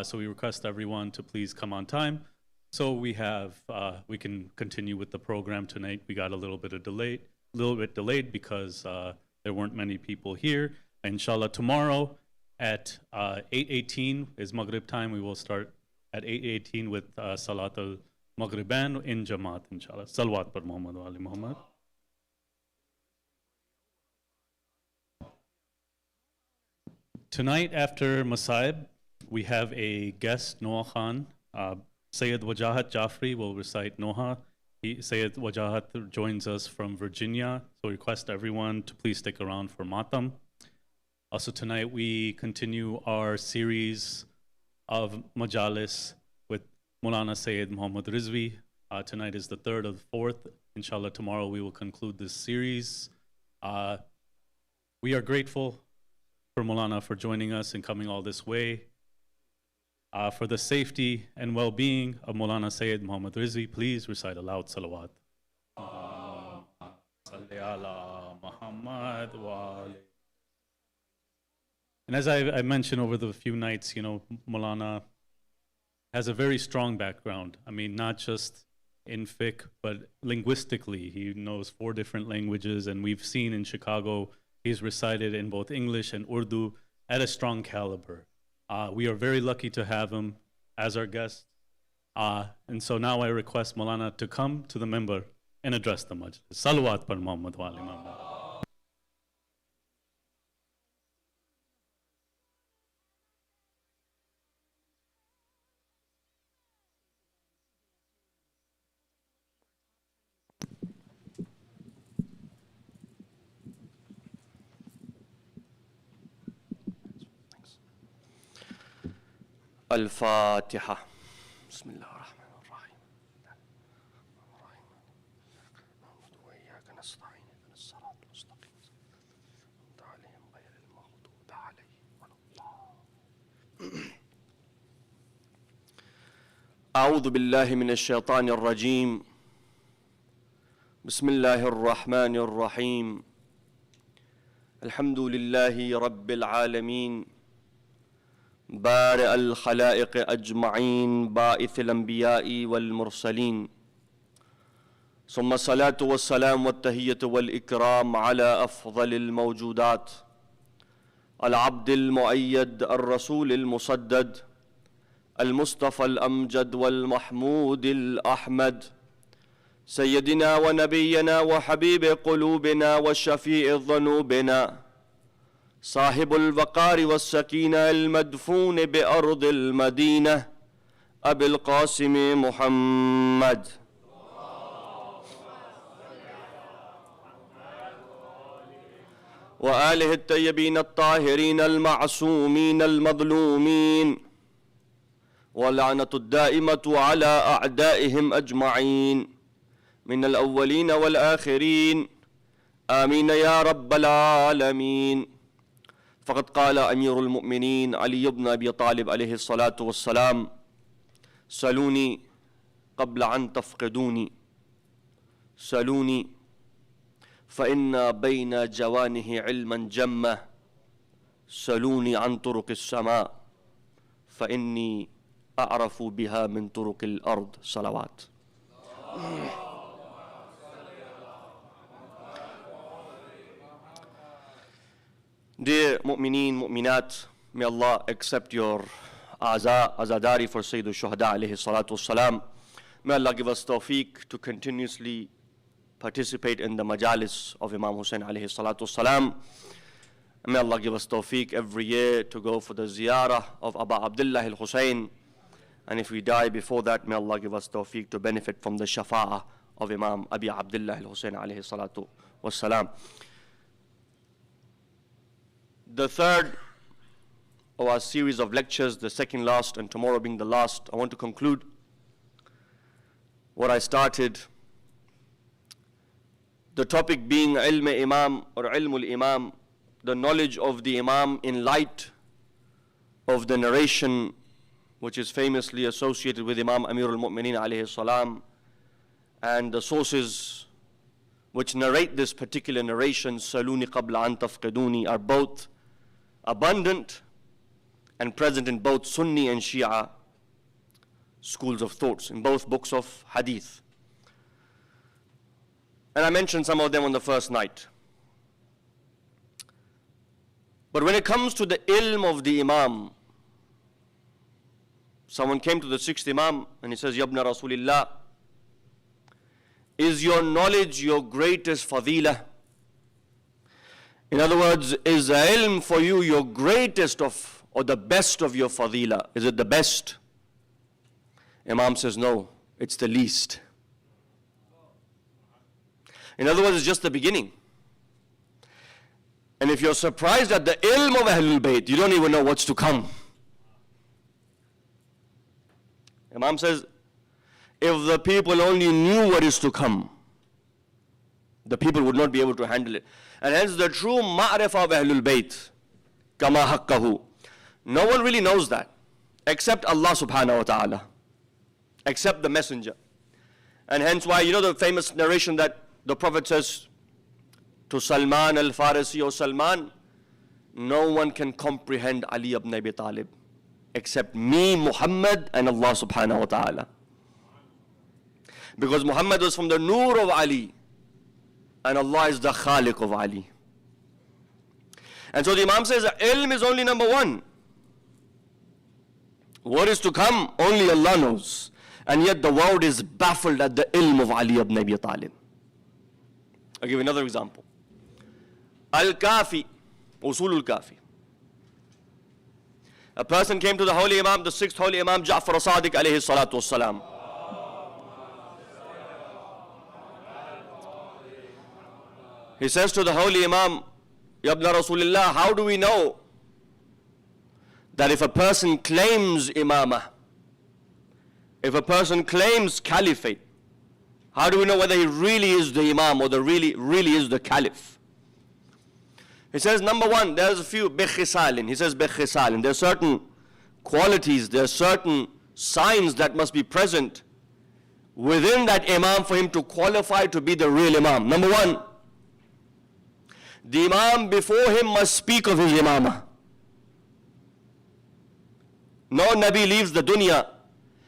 So we request everyone to please come on time. So we can continue with the program tonight. We got a little bit delayed because there weren't many people here. Inshallah, tomorrow at 8:18 is Maghrib time. We will start at 8:18 with Salat al-Maghriban in Jamaat, inshallah. Salawat par Muhammad wa ali Muhammad. Tonight after Masaib, we have a guest, Noah Khan. Syed Wajahat Jafri will recite Noha. Syed Wajahat joins us from Virginia, so request everyone to please stick around for Matam. Also tonight we continue our series of Majalis with Moulana Syed Muhammad Rizvi. Tonight is the third or the fourth. Inshallah, tomorrow we will conclude this series. We are grateful for Moulana for joining us and coming all this way. For the safety and well-being of Moulana Syed Muhammad Rizvi, please recite aloud salawat. And as I mentioned over the few nights, Moulana has a very strong background. I mean, not just in fiqh, but linguistically. He knows 4 different languages, and we've seen in Chicago, he's recited in both English and Urdu at a strong caliber. We are very lucky to have him as our guest. And so now I request Moulana to come to the member and address the Majlis. Salawat par Muhammad wa ali Muhammad. Al-Fatiha. Bismillah ar-Rahman ar-Rahim. أعوذ بالله من الشيطان الرجيم. بسم الله الرحمن الرحيم. الحمد لله رب العالمين بارئ الخلائق أجمعين باعث الأنبياء والمرسلين، ثم الصلاة والسلام والتحية والإكرام على أفضل الموجودات، العبد المؤيد الرسول المسدد المصطفى الأمجد والمحمود الأحمد، سيدنا ونبينا وحبيب قلوبنا وشفيع ذنوبنا، صاحب الوقار والسكينة المدفون بأرض المدينة، أبي القاسم محمد. وآله الطيبين الطاهرين المعصومين المظلومين، واللعنة الدائمة على أعدائهم أجمعين من الأولين والآخرين، آمين يا رب العالمين. فقد قال أمير المؤمنين علي بن أبي طالب عليه الصلاة والسلام: سلوني قبل أن تفقدوني، سلوني فإن بين جوانه علما جمة، سلوني عن طرق السماء فإني أعرف بها من طرق الأرض. صلوات. Dear mu'mineen, mu'minat, may Allah accept your azadari for Sayyid al-Shuhada alayhi salatu wassalam. May Allah give us tawfiq to continuously participate in the Majlis of Imam Hussain alayhi salatu wassalam. May Allah give us tawfiq every year to go for the ziyarah of Aba Abdullah al-Husayn. And if we die before that, may Allah give us tawfiq to benefit from the shafa'ah of Imam Abi Abdullah al-Husayn alayhi salatu wassalam. The third of our series of lectures, the second last, and tomorrow being the last, I want to conclude what I started. The topic being ilm imam or ilmul imam, the knowledge of the imam in light of the narration which is famously associated with Imam Amirul Mu'mineen alayhi salam, and the sources which narrate this particular narration, Saluni qabla an tafqiduni, are both abundant and present in both Sunni and Shia schools of thoughts, in both books of hadith. And I mentioned some of them on the first night. But when it comes to the ilm of the imam, someone came to the sixth imam and he says, Yabna Rasulillah, is your knowledge your greatest fadila? In other words, is ilm for you your greatest of, or the best of your fadila? Is it the best? Imam says, no, it's the least. In other words, it's just the beginning. And if you're surprised at the ilm of Ahlul Bayt, you don't even know what's to come. Imam says, if the people only knew what is to come, the people would not be able to handle it. And hence the true ma'rifah of Ahlul Bayt, kama haqqahu, no one really knows that, except Allah subhanahu wa ta'ala, except the messenger. And hence why, you know the famous narration that the Prophet says to Salman al-Farisi, O Salman, no one can comprehend Ali ibn Abi Talib except me, Muhammad, and Allah subhanahu wa ta'ala. Because Muhammad was from the Noor of Ali, and Allah is the Khaliq of Ali. And so the Imam says, ilm is only number one. What is to come, only Allah knows. And yet the world is baffled at the ilm of Ali ibn Abi Talib. I'll give another example. Al-Kafi, Usulul Kafi. A person came to the Holy Imam, the sixth Holy Imam, Ja'far as-Sadiq alayhi salatu wassalam. He says to the Holy Imam, Ya ibn Rasulullah, how do we know that if a person claims imamah, if a person claims caliphate, how do we know whether he really is the imam or really is the caliph? He says, number one, there's a few bekhisalin. He says bekhisalin. There are certain qualities, there are certain signs that must be present within that imam for him to qualify to be the real imam. Number one, the imam before him must speak of his imamah. No Nabi leaves the dunya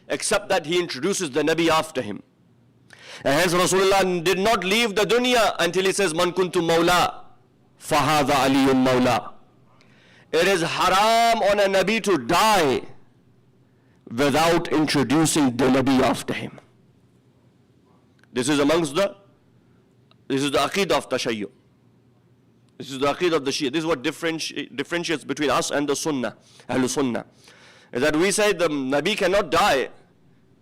except that he introduces the Nabi after him. And hence Rasulullah did not leave the dunya until he says, Man kuntu mawla, fahadha aliyun mawla. It is haram on a Nabi to die without introducing the Nabi after him. This is the aqeedah of Tashayyu. This is the aqeedah of the Shia. This is what differentiates between us and the Sunnah, Ahlul Sunnah. Is that we say the Nabi cannot die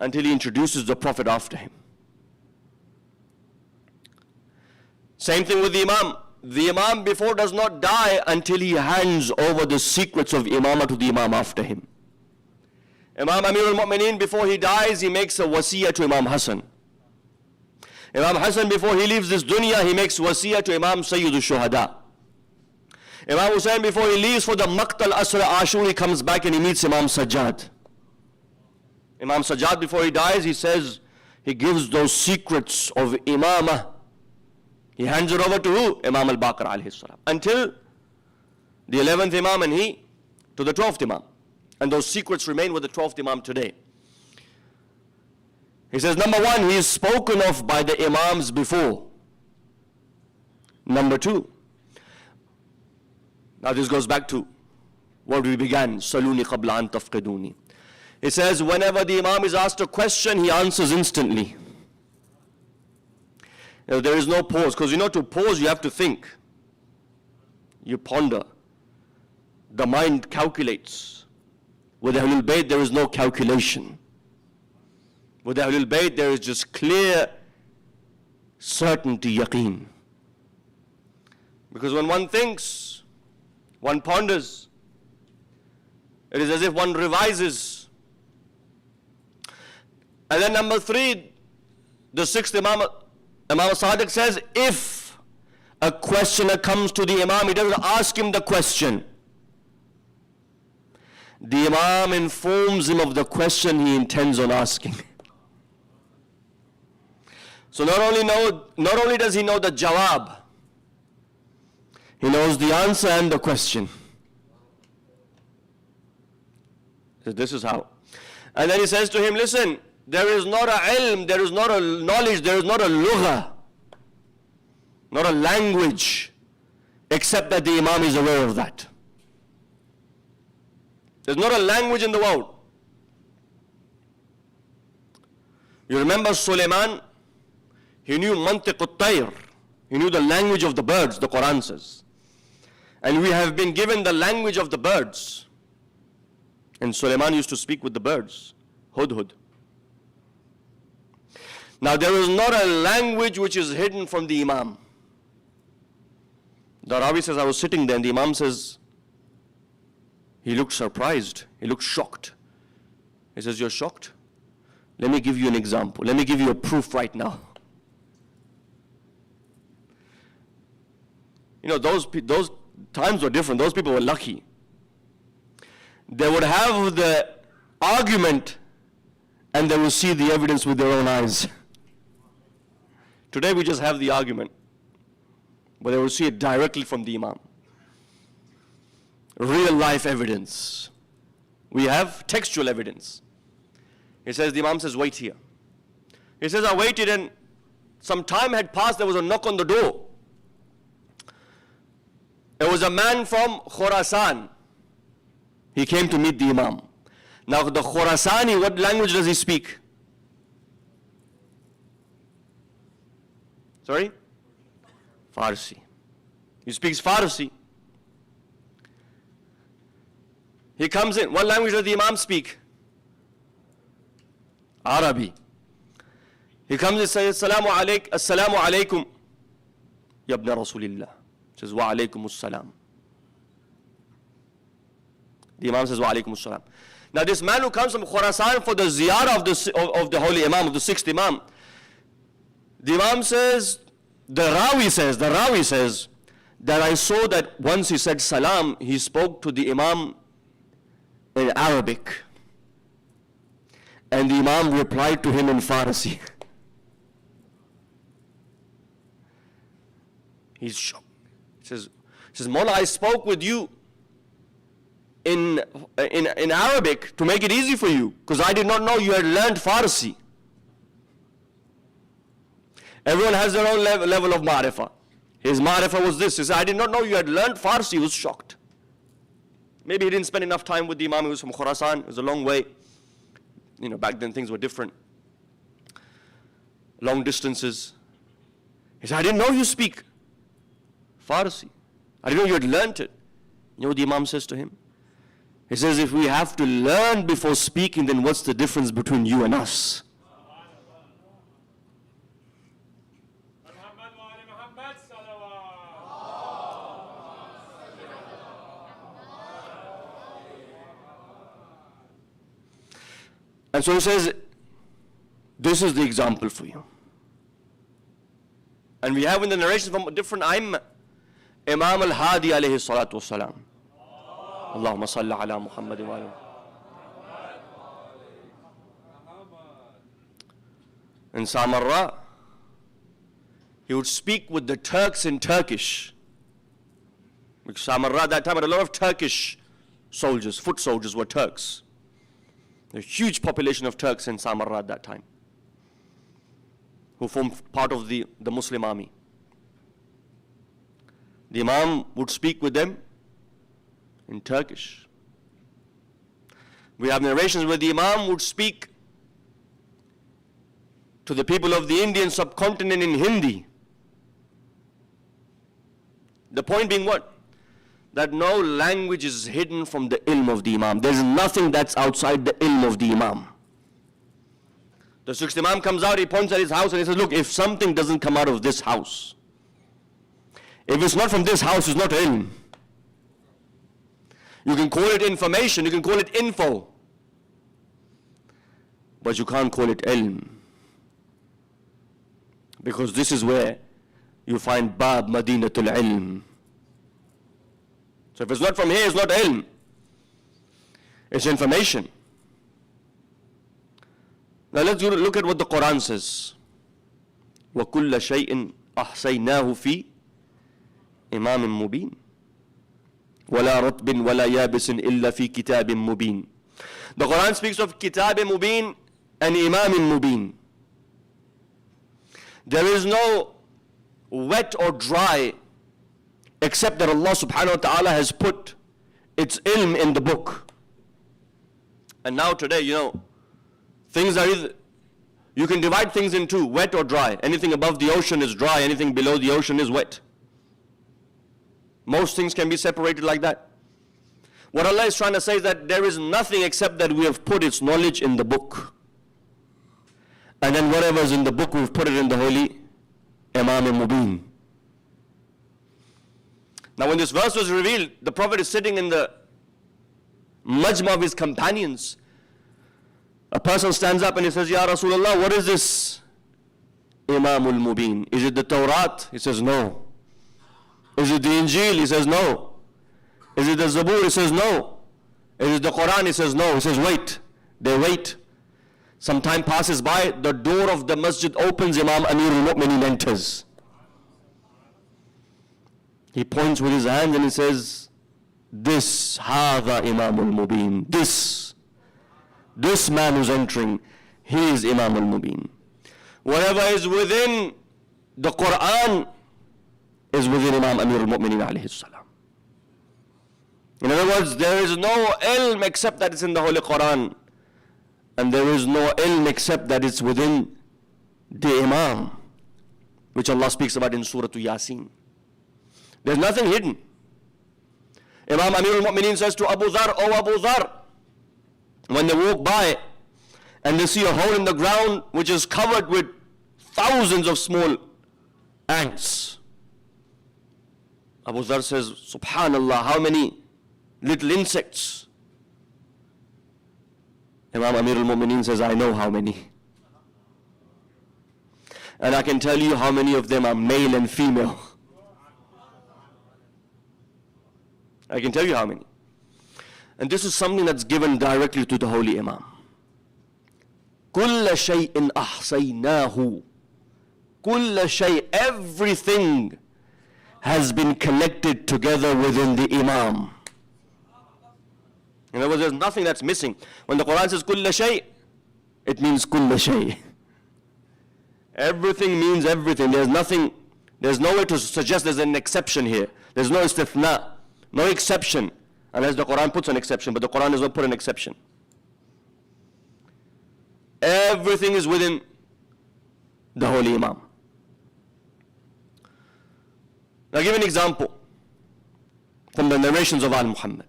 until he introduces the Prophet after him. Same thing with the Imam. The Imam before does not die until he hands over the secrets of Imamah to the Imam after him. Imam Amir al-Mu'mineen, before he dies, he makes a wasiyah to Imam Hassan. Imam Hassan, before he leaves this dunya, he makes wasiyah to Imam Sayyid al-Shuhada. Imam Hussain, before he leaves for the Maqtal Asra Ashur, he comes back and he meets Imam Sajjad. Imam Sajjad, before he dies, he says, he gives those secrets of Imamah. He hands it over to who? Imam al-Baqir alayhi salam. Until the 11th Imam and he to the 12th Imam. And those secrets remain with the 12th Imam today. He says, number one, he is spoken of by the Imams before. Number two, now this goes back to what we began, Saluni qabla an tafqiduni. It says, whenever the Imam is asked a question, he answers instantly. There is no pause, because to pause you have to think. You ponder. The mind calculates. With Ahlul Bayt there is no calculation. With Ahlul Bayt there is just clear certainty, yaqeen. Because when one thinks, one ponders, it is as if one revises. And then number three, the 6th Imam, Imam Sadiq says, if a questioner comes to the Imam, he doesn't ask him the question. The Imam informs him of the question he intends on asking. So not only does he know the jawab, he knows the answer and the question. So this is how. And then he says to him, listen, there is not a ilm, there is not a knowledge, there is not a lugha, not a language, except that the Imam is aware of that. There's not a language in the world. You remember Sulaiman? He knew mantiq at-tayr. He knew the language of the birds, the Quran says. And we have been given the language of the birds. And Sulaiman used to speak with the birds. Hudhud. Now there is not a language which is hidden from the Imam. The Ravi says, I was sitting there and the Imam says, he looked surprised, he looked shocked. He says, you're shocked? Let me give you an example. Let me give you a proof right now. Those times were different. Those people were lucky. They would have the argument and they will see the evidence with their own eyes. Today we just have the argument, but they will see it directly from the Imam. Real life evidence. We have textual evidence. He says, the Imam says, wait here. He says, I waited and some time had passed, there was a knock on the door. It was a man from Khurasan. He came to meet the Imam. Now the Khurasani, what language does he speak? Sorry? Farsi. He speaks Farsi. He comes in. What language does the Imam speak? Arabi. He comes and says, Assalamu alaikum. Yabna Rasulillah. He says, Wa alaikum assalam. The Imam says, wa alaikum salam. Now this man who comes from Khurasan for the ziyarah of the holy Imam, of the sixth Imam, the Imam says, the Rawi says that I saw that once he said salam, he spoke to the Imam in Arabic. And the Imam replied to him in Farsi. He's shocked. He says, Mawla, I spoke with you in Arabic to make it easy for you, because I did not know you had learned Farsi. Everyone has their own level of ma'rifah. His ma'rifah was this. He said, I did not know you had learned Farsi. He was shocked. Maybe he didn't spend enough time with the Imam. He was from Khurasan. It was a long way. You know, back then things were different. Long distances. He said, I didn't know you speak Farsi. I didn't know you had learned it. You know what the Imam says to him? He says, if we have to learn before speaking, then what's the difference between you and us? And so he says, this is the example for you. And we have in the narration from different Imam al-Hadi alayhi salatu wasalam. Allahumma salli ala Muhammad wa ala. In Samarra, he would speak with the Turks in Turkish. Because Samarra at that time had a lot of Turkish soldiers, foot soldiers were Turks. A huge population of Turks in Samarra at that time, who formed part of the Muslim army. The Imam would speak with them in Turkish. We have narrations where the Imam would speak to the people of the Indian subcontinent in Hindi. The point being what? That no language is hidden from the ilm of the Imam. There's nothing that's outside the ilm of the Imam. The sixth Imam comes out, he points at his house and he says, look, if something doesn't come out of this house, if it's not from this house, it's not ilm. You can call it information, you can call it info, but you can't call it ilm. Because this is where you find Bab Madinatul Ilm. So if it's not from here, it's not ilm. It's information. Now let's look at what the Quran says. وَكُلَّ شَيْءٍ أَحْصَيْنَاهُ فِي إِمَامٍ مُبِينٍ وَلَا رَطْبٍ وَلَا يَابِسٍ إِلَّا فِي كِتَابٍ مُبِينٍ. The Quran speaks of Kitab Mubin and Imam Mubin. There is no wet or dry except that Allah subhanahu wa ta'ala has put its ilm in the book. And now today, you know, things are either, you can divide things in two, wet or dry. Anything above the ocean is dry, anything below the ocean is wet. Most things can be separated like that. What Allah is trying to say is that there is nothing except that we have put its knowledge in the book. And then whatever is in the book, we've put it in the holy Imam Mubin. Now when this verse was revealed, the Prophet is sitting in the majma of his companions. A person stands up and he says, Ya Rasulullah, what is this Imam al-Mubin? Is it the Tawrat? He says, no. Is it the Injil? He says, no. Is it the Zabur? He says, no. Is it the Quran? He says, no. He says, wait. They wait. Some time passes by, the door of the masjid opens, Imam Amir al-Mu'minin enters. He points with his hand and he says, this, Hadha Imam al-Mubin. This man who's entering, he is Imam al-Mubin. Whatever is within the Quran is within Imam Amir al-Mu'minin alayhi salam. In other words, there is no ilm except that it's in the Holy Quran. And there is no ilm except that it's within the Imam, which Allah speaks about in Surah Yasin. There's nothing hidden. Imam Amir al-Mu'minin says to Abu Dhar, "O Abu Dhar," when they walk by and they see a hole in the ground which is covered with thousands of small ants. Abu Dhar says, Subhanallah, how many little insects Imam Amir al-Mu'mineen says, I know how many. And I can tell you how many of them are male and female. I can tell you how many. And this is something that's given directly to the Holy Imam. كُلَّ شَيْءٍ أَحْصَيْنَاهُ كُلَّ شَيْءٍ, everything has been collected together within the Imam. In other words, there's nothing that's missing. When the Quran says كُلَّ شَيْءٍ, it means كُلَّ شَيْءٍ. Everything means everything. There's nothing, there's no way to suggest there's an exception here. There's no istithna, no exception, unless the Quran puts an exception, but the Quran does not put an exception. Everything is within the Holy Imam. Now, I'll give an example from the narrations of Muhammad.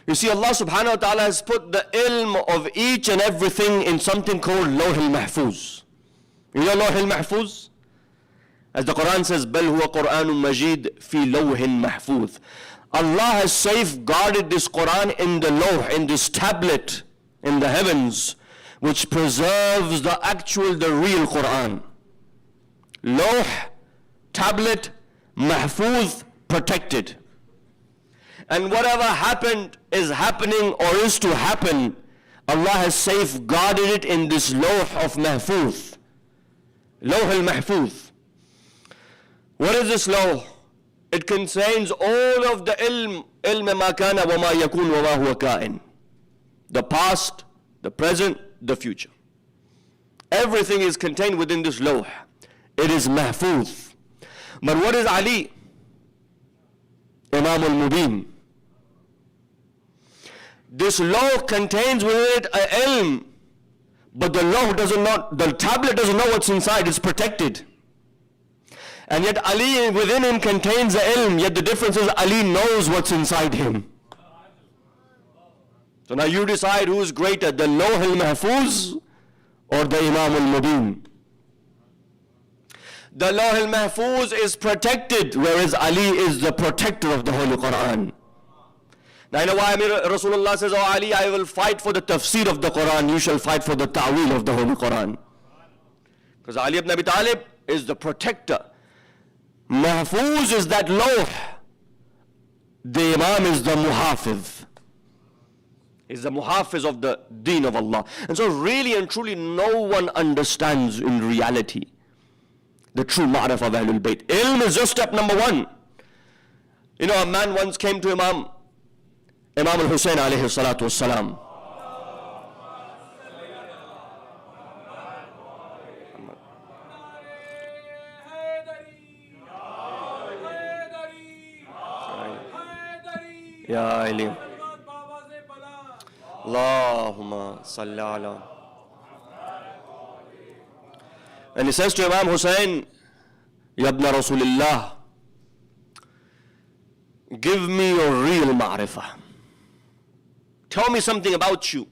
You see, Allah subhanahu wa ta'ala has put the ilm of each and everything in something called Lawh al-Mahfuz. You know Lawh al-Mahfuz? As the Quran says, بَلْ هُوَ قُرْآنٌ مَجِيدٌ فِي لَوْحٍ مَحْفُوظٍ. Allah has safeguarded this Quran in the Lawh, in this tablet in the heavens, which preserves the real Quran. Lawh, tablet, Mahfuz, protected. And whatever happened, is happening, or is to happen, Allah has safeguarded it in this Lawh of Mahfuz. Lawh al-Mahfuz. What is this Lawh? It contains all of the ilm ma kana wa ma yakun wa ma huwa ka'in. The past, the present, the future. Everything is contained within this Lawh. It is Mahfuz. But what is Ali? Imam al-Mubin. This Lawh contains within it an ilm, but the tablet doesn't know what's inside, it's protected. And yet Ali within him contains the ilm, yet the difference is Ali knows what's inside him. So now you decide who is greater, the Lawh al-Mahfuz or the Imam al-Mubin. The Lawh al-Mahfuz is protected, whereas Ali is the protector of the Holy Quran. Now you know why Rasulullah says, "Oh Ali, I will fight for the tafsir of the Quran, you shall fight for the ta'wil of the Holy Quran." Because Ali ibn Abi Talib is the protector. Mahfuz is that Lawh. The Imam is the Muhafiz. Is the Muhafiz of the Deen of Allah. And so really and truly no one understands in reality the true ma'rifah of Ahlul Bayt. Ilm is just step number one. You know, a man once came to Imam al-Husain alayhi salatu wassalam. Ya Ali. Allahumma salli ala. And he says to Imam Hussain, Ya ibn Rasulullah, give me your real ma'rifah. Tell me something about you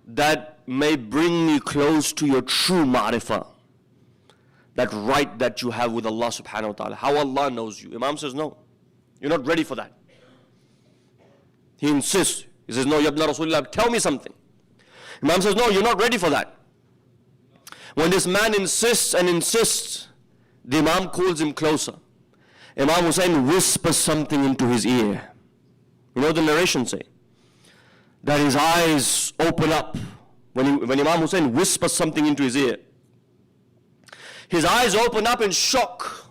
that may bring me close to your true ma'rifah. That right that you have with Allah subhanahu wa ta'ala. How Allah knows you. Imam says, no, you're not ready for that. He insists. He says, no, Ya ibn Rasulullah, tell me something. Imam says, no, you're not ready for that. When this man insists and insists, the Imam calls him closer. Imam Hussain whispers something into his ear. You know what the narration say? That his eyes open up. When Imam Hussain whispers something into his ear, his eyes open up in shock.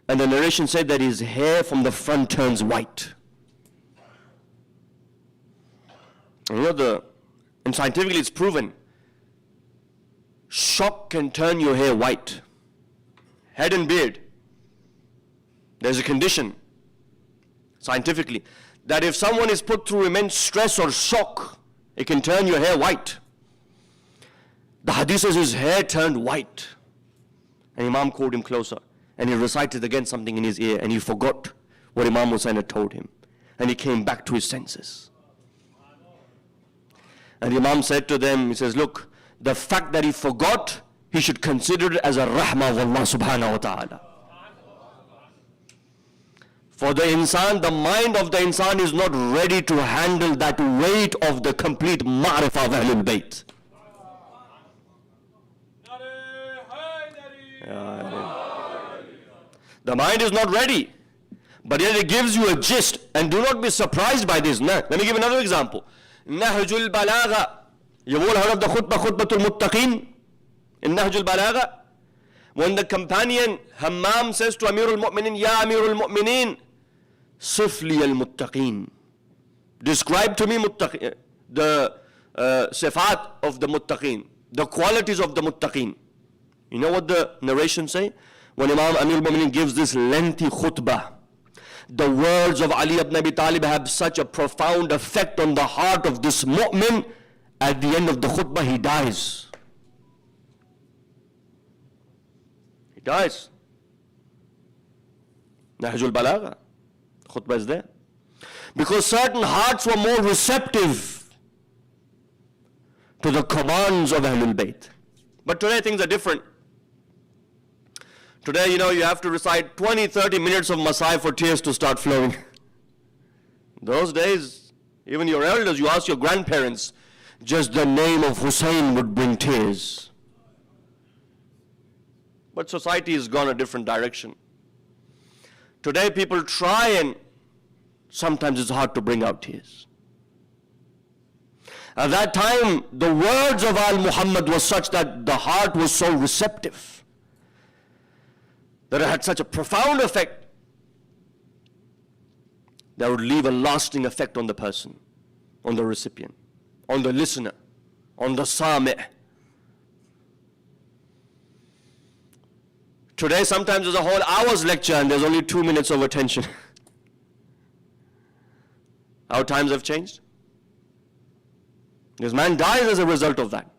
And the narration said that his hair from the front turns white. You know, and scientifically it's proven, shock can turn your hair white. Head and beard. There's a condition, scientifically, that if someone is put through immense stress or shock, it can turn your hair white. The hadith says his hair turned white. And Imam called him closer. And he recited again something in his ear. And he forgot what Imam Hussain had told him. And he came back to his senses. And Imam said to them, he says, look, the fact that he forgot, he should consider it as a rahmah of Allah subhanahu wa ta'ala. For the insan, the mind of the insan is not ready to handle that weight of the complete ma'rifah of Ahlul Bayt. The mind is not ready, but yet it gives you a gist, and do not be surprised by this. Let me give another example. Nahjul Balagha. You've all heard of the khutbah, khutbatul muttaqeen? In Nahjul Balagha, when the companion Hammam says to Amirul Mu'minin, Ya Amirul Mu'minin, Sifli al-Muttaqeen. Describe to me the sifat of the Muttaqeen, the qualities of the Muttaqeen. You know what the narration say? When Imam Amirul Mu'minin gives this lengthy khutbah, the words of Ali ibn Abi Talib have such a profound effect on the heart of this mu'min. At the end of the khutbah, he dies. He dies. Nahjul Balagha. Khutbah is there. Because certain hearts were more receptive to the commands of Ahlul Bayt. But today things are different. Today, you have to recite 20-30 minutes of Masai for tears to start flowing. Those days, even your elders, you ask your grandparents, just the name of Hussein would bring tears. But society has gone a different direction. Today people try, and sometimes it's hard to bring out tears. At that time, the words of Muhammad was such that the heart was so receptive, that it had such a profound effect that would leave a lasting effect on the person, on the recipient, on the listener, on the sami'. Today sometimes there's a whole hour's lecture and there's only 2 minutes of attention. How times have changed. This man dies as a result of that.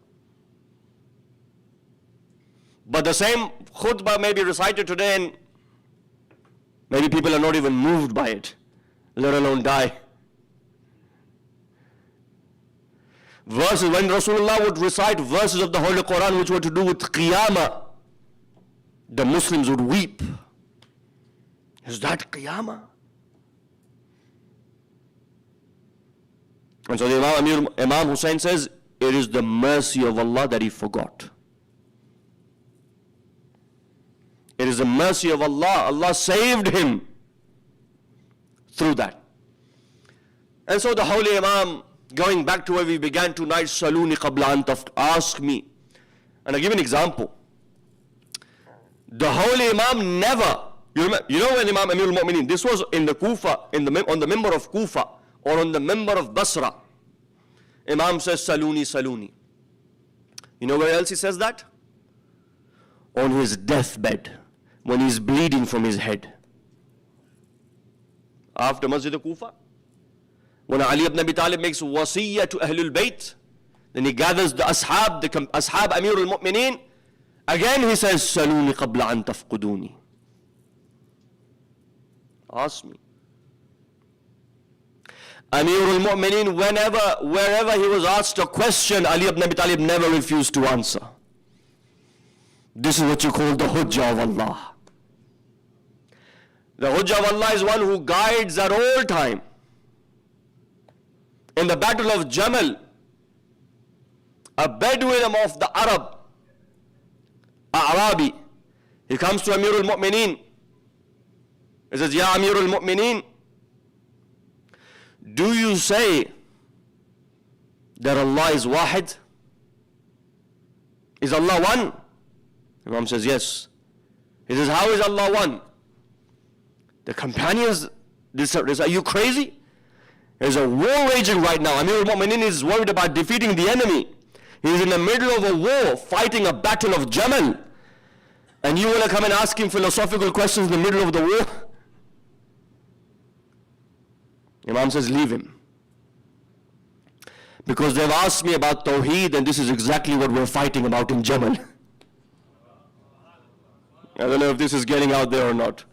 But the same khutbah may be recited today and maybe people are not even moved by it, let alone die. Verses, when Rasulullah would recite verses of the Holy Quran which were to do with Qiyamah, the Muslims would weep. Is that Qiyamah? And so the Imam Hussain says, it is the mercy of Allah that he forgot. It is the mercy of Allah. Allah saved him through that. And so the Holy Imam, going back to where we began tonight, Saluni qabla an ask me. And I give an example. The Holy Imam never, you know when Imam Amirul Mu'minin, this was in the Kufa, on the member of Kufa, or on the member of Basra. Imam says, Saluni, Saluni. You know where else he says that? On his deathbed, when he's bleeding from his head. After Masjid Kufa, when Ali ibn Abi Talib makes wasiyya to Ahlul Bayt, then he gathers the Ashab, Ashab Amirul Mu'minin. Again he says, Saluni qabla an tafquduni. Ask me. Amirul Mu'minin, wherever he was asked a question, Ali ibn Abi Talib never refused to answer. This is what you call the Hujjah of Allah. The Hujjah of Allah is one who guides at all time. In the battle of Jamal, a Bedouin of the Arab, Arabi, he comes to Amirul Mu'minin. He says, Ya Amirul Mu'minin, do you say that Allah is Wahid? Is Allah one? Imam says, yes. He says, how is Allah one? The companions, they say, are you crazy? There's a war raging right now. Amirul Mu'minin is worried about defeating the enemy. He's in the middle of a war, fighting a battle of Jamal. And you want to come and ask him philosophical questions in the middle of the war? Imam says, leave him. Because they've asked me about Tawheed, and this is exactly what we're fighting about in Jamal. I don't know if this is getting out there or not.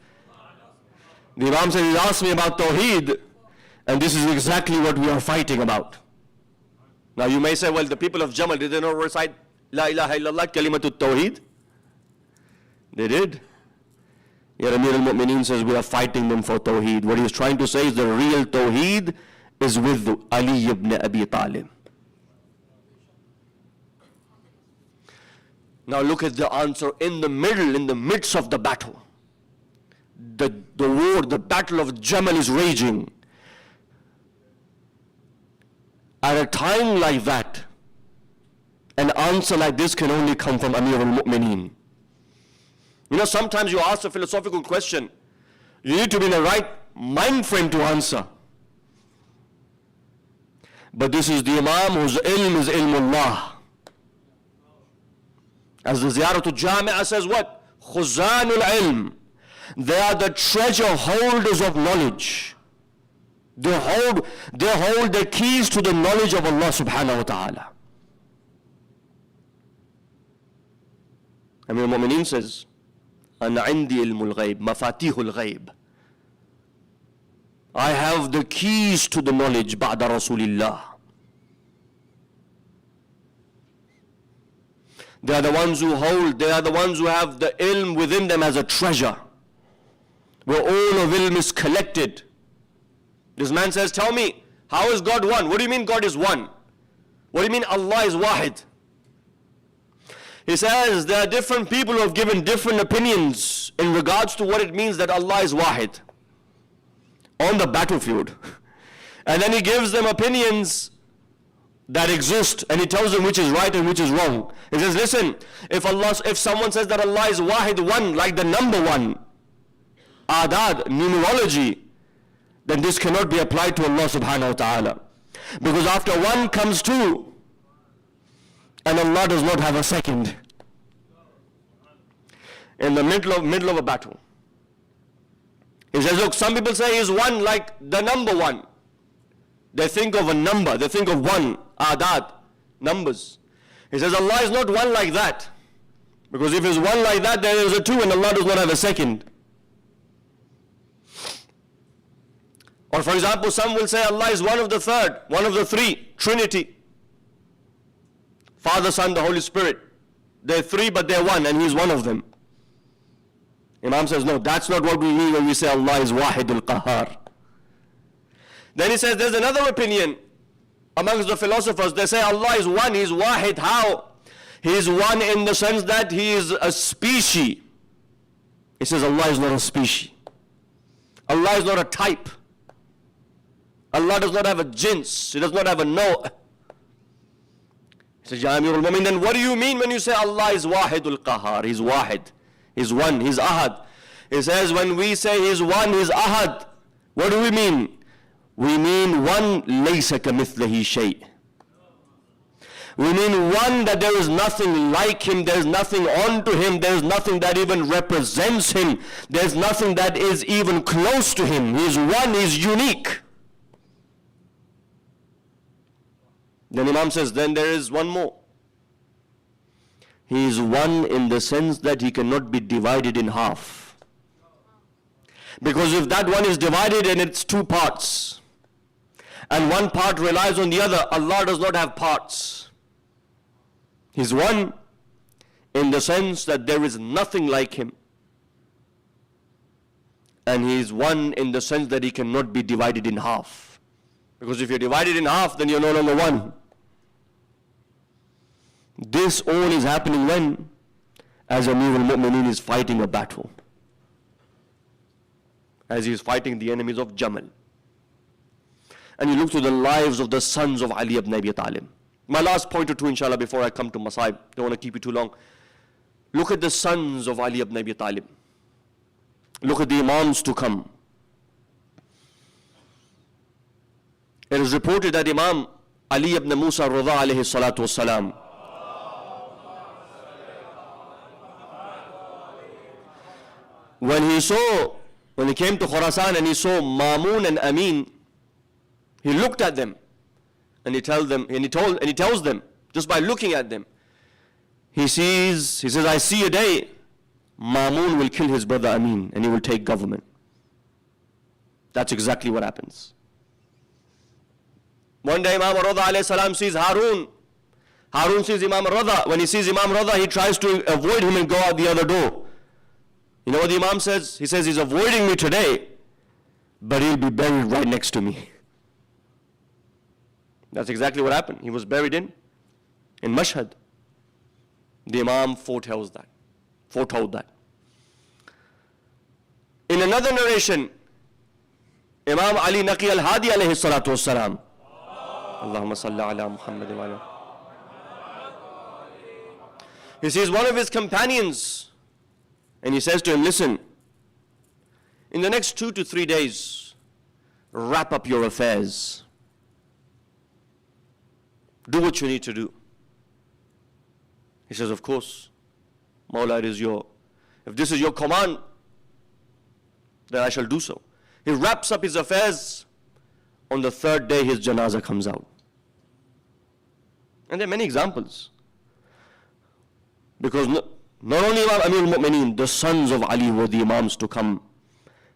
The Imam says, he asked me about Tawheed, and this is exactly what we are fighting about. Now you may say, well, the people of Jamal, did they not recite La ilaha illallah, kalimatut Tawheed? They did. Yet Amir al-Mu'mineen says we are fighting them for Tawheed. What he is trying to say is the real Tawheed is with Ali ibn Abi Talib. Now look at the answer in the middle, in the midst of the battle. The war, the battle of Jamal is raging. At a time like that, an answer like this can only come from Amir al-Mu'mineen. You know, sometimes you ask a philosophical question, you need to be in the right mind frame to answer. But this is the Imam whose ilm is ilmullah. As the Ziyaratul Jami'ah says what? Khuzanul ilm. They are the treasure holders of knowledge. They hold the keys to the knowledge of Allah subhanahu wa ta'ala. Amir al-Mu'mineen says, Ana indi ilmul ghayb, mafatihul ghayb. I have the keys to the knowledge ba'da Rasulillah. They are the ones who hold, they are the ones who have the ilm within them as a treasure, where all of ilm is collected. This man says, tell me, how is God one? What do you mean God is one? What do you mean Allah is wahid? He says there are different people who have given different opinions in regards to what it means that Allah is wahid on the battlefield. And then he gives them opinions that exist, and he tells them which is right and which is wrong. He says, listen, if someone says that Allah is wahid, one, like the number one, adad, numerology, then this cannot be applied to Allah subhanahu wa ta'ala. Because after one comes two, and Allah does not have a second. In the middle of a battle. He says, look, some people say he's one like the number one. They think of a number, they think of one, adad, numbers. He says Allah is not one like that. Because if he's one like that, then there's a two and Allah does not have a second. Or for example, some will say Allah is one of the third, one of the three, Trinity. Father, Son, the Holy Spirit. They're three, but they're one, and He's one of them. Imam says, no, that's not what we mean when we say Allah is Wahidul Qahar. Then he says, there's another opinion amongst the philosophers. They say Allah is one, He's Wahid. How? He is one in the sense that He is a species. He says Allah is not a species. Allah is not a type. Allah does not have a jins. He does not have a no. He says, Ya Amir al-Mu'min, then what do you mean when you say Allah is Wahidul Qahar? He's Wahid. He's one. He's Ahad. He says when we say He's one, He's Ahad, what do we mean? We mean one, laysa kamithlihi shay'. We mean one, that there is nothing like Him, there is nothing onto Him, there is nothing that even represents Him, there is nothing that is even close to Him. He is one, He is unique. Then Imam says, then there is one more. He is one in the sense that He cannot be divided in half. Because if that one is divided in its two parts, and one part relies on the other, Allah does not have parts. He's one in the sense that there is nothing like Him. And He is one in the sense that He cannot be divided in half. Because if you're divided in half, then you're no longer one. This all is happening when? As Amir al-Mu'mineen is fighting a battle. As he is fighting the enemies of Jamal. And you look to the lives of the sons of Ali ibn Abi Talib. My last point or two, inshallah, before I come to Masaib. Don't want to keep you too long. Look at the sons of Ali ibn Abi Talib. Look at the Imams to come. It is reported that Imam Ali ibn Musa Rida alayhi salatu wassalam, when he came to Khurasan and he saw Mamun and Amin, he looked at them and he tells them, just by looking at them, he says, I see a day Mamun will kill his brother Amin and he will take government. That's exactly what happens. One day Imam Rida alayhi salam sees Harun. Harun sees Imam Rida. When he sees Imam Rida, he tries to avoid him and go out the other door. You know what the Imam says? He says he's avoiding me today, but he'll be buried right next to me. That's exactly what happened. He was buried in Mashhad. The Imam foretold that. In another narration, Imam Ali Naqi al-Hadi alayhi salatu wassalam, Allahumma salli ala Muhammad wa ala. He sees one of his companions and he says to him, listen, in the next 2 to 3 days, wrap up your affairs. Do what you need to do. He says, of course, Mawla, if this is your command, then I shall do so. He wraps up his affairs. On the 3rd day, his janazah comes out. And there are many examples. Because not only Imam Amir al-Mu'mineen, the sons of Ali were the Imams to come,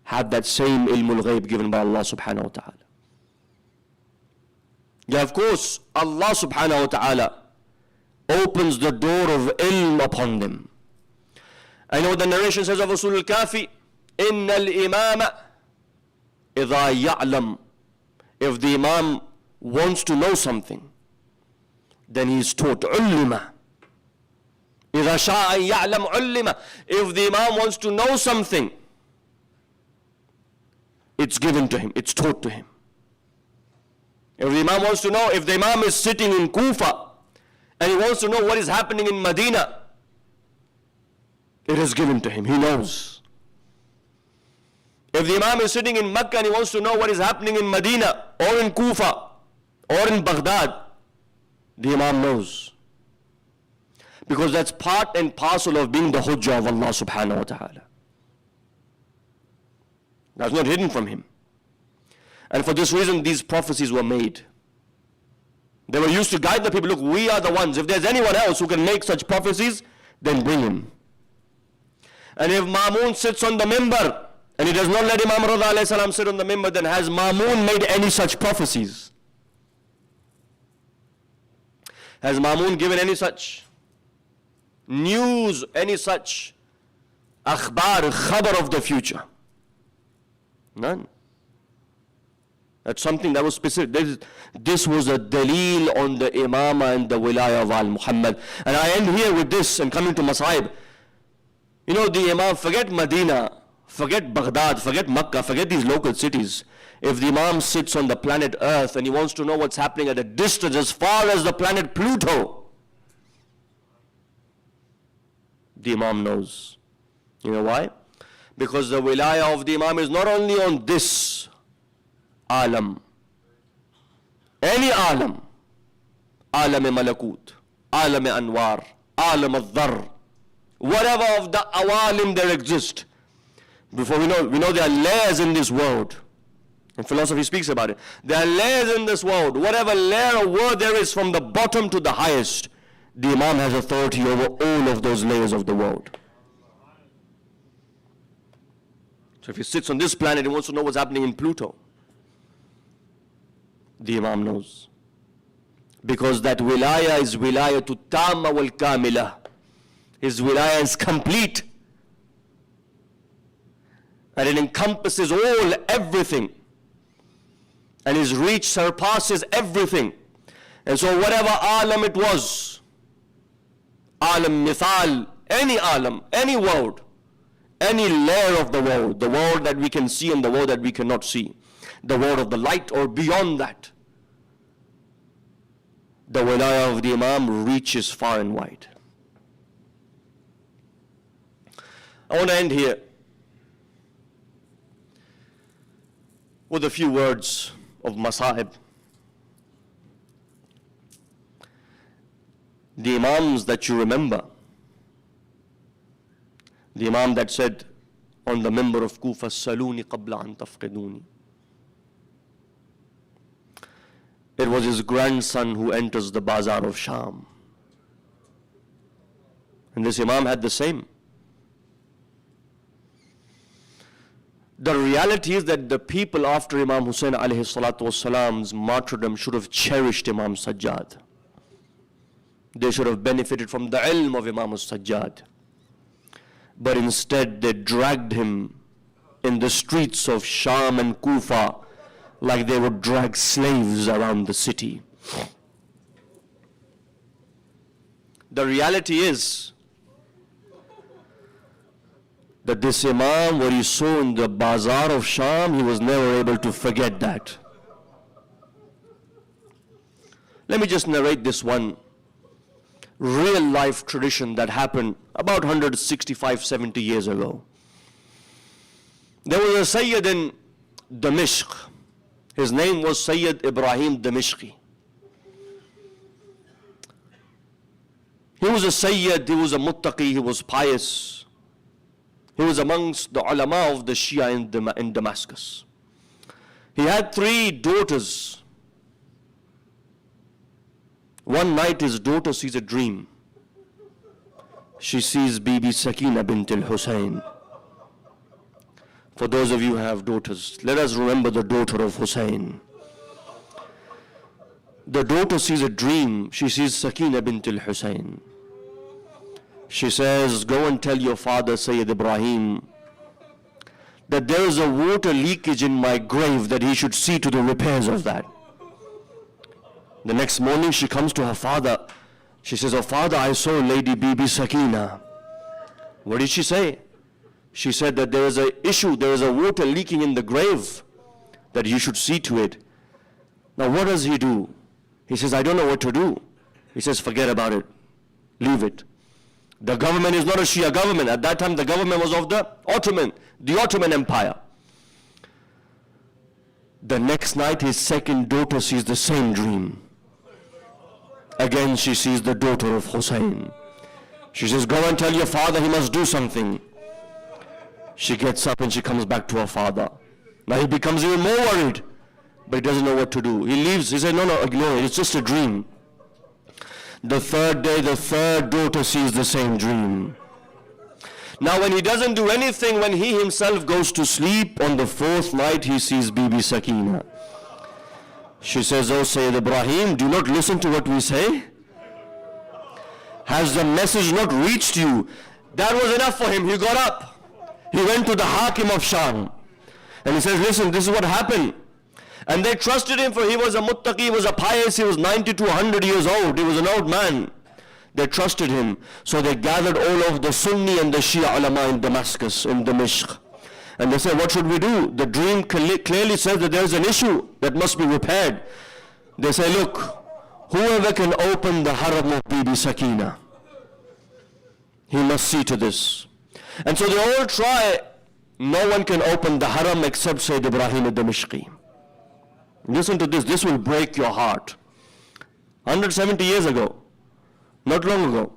had that same ilmul ghaib given by Allah subhanahu wa ta'ala. Yeah, of course, Allah subhanahu wa ta'ala opens the door of ilm upon them. I know the narration says of Rasul al-Kafi, إِنَّ الْإِمَامَ إِذَا يَعْلَمْ. If the Imam wants to know something, then he is taught علم. إِذَا شَاءَ يَعْلَمْ علم. If the Imam wants to know something, it's given to him, it's taught to him. If the Imam wants to know, if the Imam is sitting in Kufa and he wants to know what is happening in Medina, it is given to him, he knows. If the Imam is sitting in Mecca and he wants to know what is happening in Medina or in Kufa or in Baghdad, the Imam knows. Because that's part and parcel of being the Hujjah of Allah subhanahu wa ta'ala. That's not hidden from him. And for this reason, these prophecies were made. They were used to guide the people. Look, we are the ones. If there's anyone else who can make such prophecies, then bring him. And if Ma'mun sits on the mimbar, and he does not let Imam Rida alayhi salam sit on the mimbar, then has Ma'mun made any such prophecies? Has Ma'mun given any such news, any such akhbar, khabar of the future? None. That's something that was specific. This was a dalil on the imama and the wilayah of al-Muhammad. And I end here with this and coming to Masaib. You know, the Imam, forget Medina, forget Baghdad, forget Makkah, forget these local cities. If the Imam sits on the planet Earth and he wants to know what's happening at a distance as far as the planet Pluto, the Imam knows. You know why? Because the wilayah of the Imam is not only on this alam, any alam, malakut, alam anwar, alam al-dhar, whatever of the awalim there exist. Before we know there are layers in this world. And philosophy speaks about it. There are layers in this world. Whatever layer of word there is from the bottom to the highest, the Imam has authority over all of those layers of the world. So if he sits on this planet and wants to know what's happening in Pluto, the Imam knows. Because that wilayah is wilayah to tamma wal kamila. His wilayah is complete. And it encompasses everything. And his reach surpasses everything. And so whatever alam it was, alam mithal, any alam, any world, any layer of the world that we can see and the world that we cannot see, the world of the light or beyond that, the wilayah of the Imam reaches far and wide. I want to end here with a few words of Masa'ib. The Imams that you remember, the Imam that said on the member of Kufa, Saluni qabla an tafqiduni. It was his grandson who enters the bazaar of Sham. And this Imam had the same. The reality is that the people after Imam Hussain alayhi salatu wasalam's martyrdom should have cherished Imam Sajjad. They should have benefited from the ilm of Imam Sajjad. but instead they dragged him in the streets of Sham and Kufa like they would drag slaves around the city. The reality is that this Imam, what he saw in the bazaar of Sham, he was never able to forget that. Let me just narrate this one real life tradition that happened about 165-70 years ago. There was a Syed in Damashq. His name was Syed Ibrahim Damashqi. He was a Syed, he was a muttaqi, he was pious. He was amongst the ulama of the Shia in Damascus. He had 3 daughters. One night his daughter sees a dream. She sees Bibi Sakina bint al-Husain. For those of you who have daughters, let us remember the daughter of Hussein. The daughter sees a dream. She sees Sakina bint al-Husain. She says, go and tell your father, Sayyid Ibrahim, that there is a water leakage in my grave, that he should see to the repairs of that. The next morning she comes to her father. She says, oh father, I saw Lady Bibi Sakina. What did she say? She said that there is an issue, there is a water leaking in the grave, that you should see to it. Now what does he do? He says, I don't know what to do. He says, forget about it. Leave it. The government is not a Shia government. At that time the government was of the Ottoman Empire. The next night his second daughter sees the same dream. Again she sees the daughter of Hussein. She says, go and tell your father he must do something. She gets up and she comes back to her father. Now he becomes even more worried, but he doesn't know what to do. He leaves. He says, no, ignore it. It's just a dream. The third day, the third daughter sees the same dream. Now when he doesn't do anything, when he himself goes to sleep, on the fourth night he sees Bibi Sakina. She says, oh Sayyid Ibrahim, do not listen to what we say? Has the message not reached you? That was enough for him. He got up. He went to the Hakim of Sham. And he says, listen, this is what happened. And they trusted him, for he was a muttaqi, he was a pious, he was 90 to 100 years old. He was an old man. They trusted him. So they gathered all of the Sunni and the Shia ulama in Damascus, in Damashq. And they said, what should we do? The dream clearly says that there is an issue that must be repaired. They say, look, whoever can open the haram of Bibi Sakina, he must see to this. And so they all try. No one can open the haram except Sayyid Ibrahim al-Damashqi. Listen to this. This will break your heart. 170 years ago, not long ago,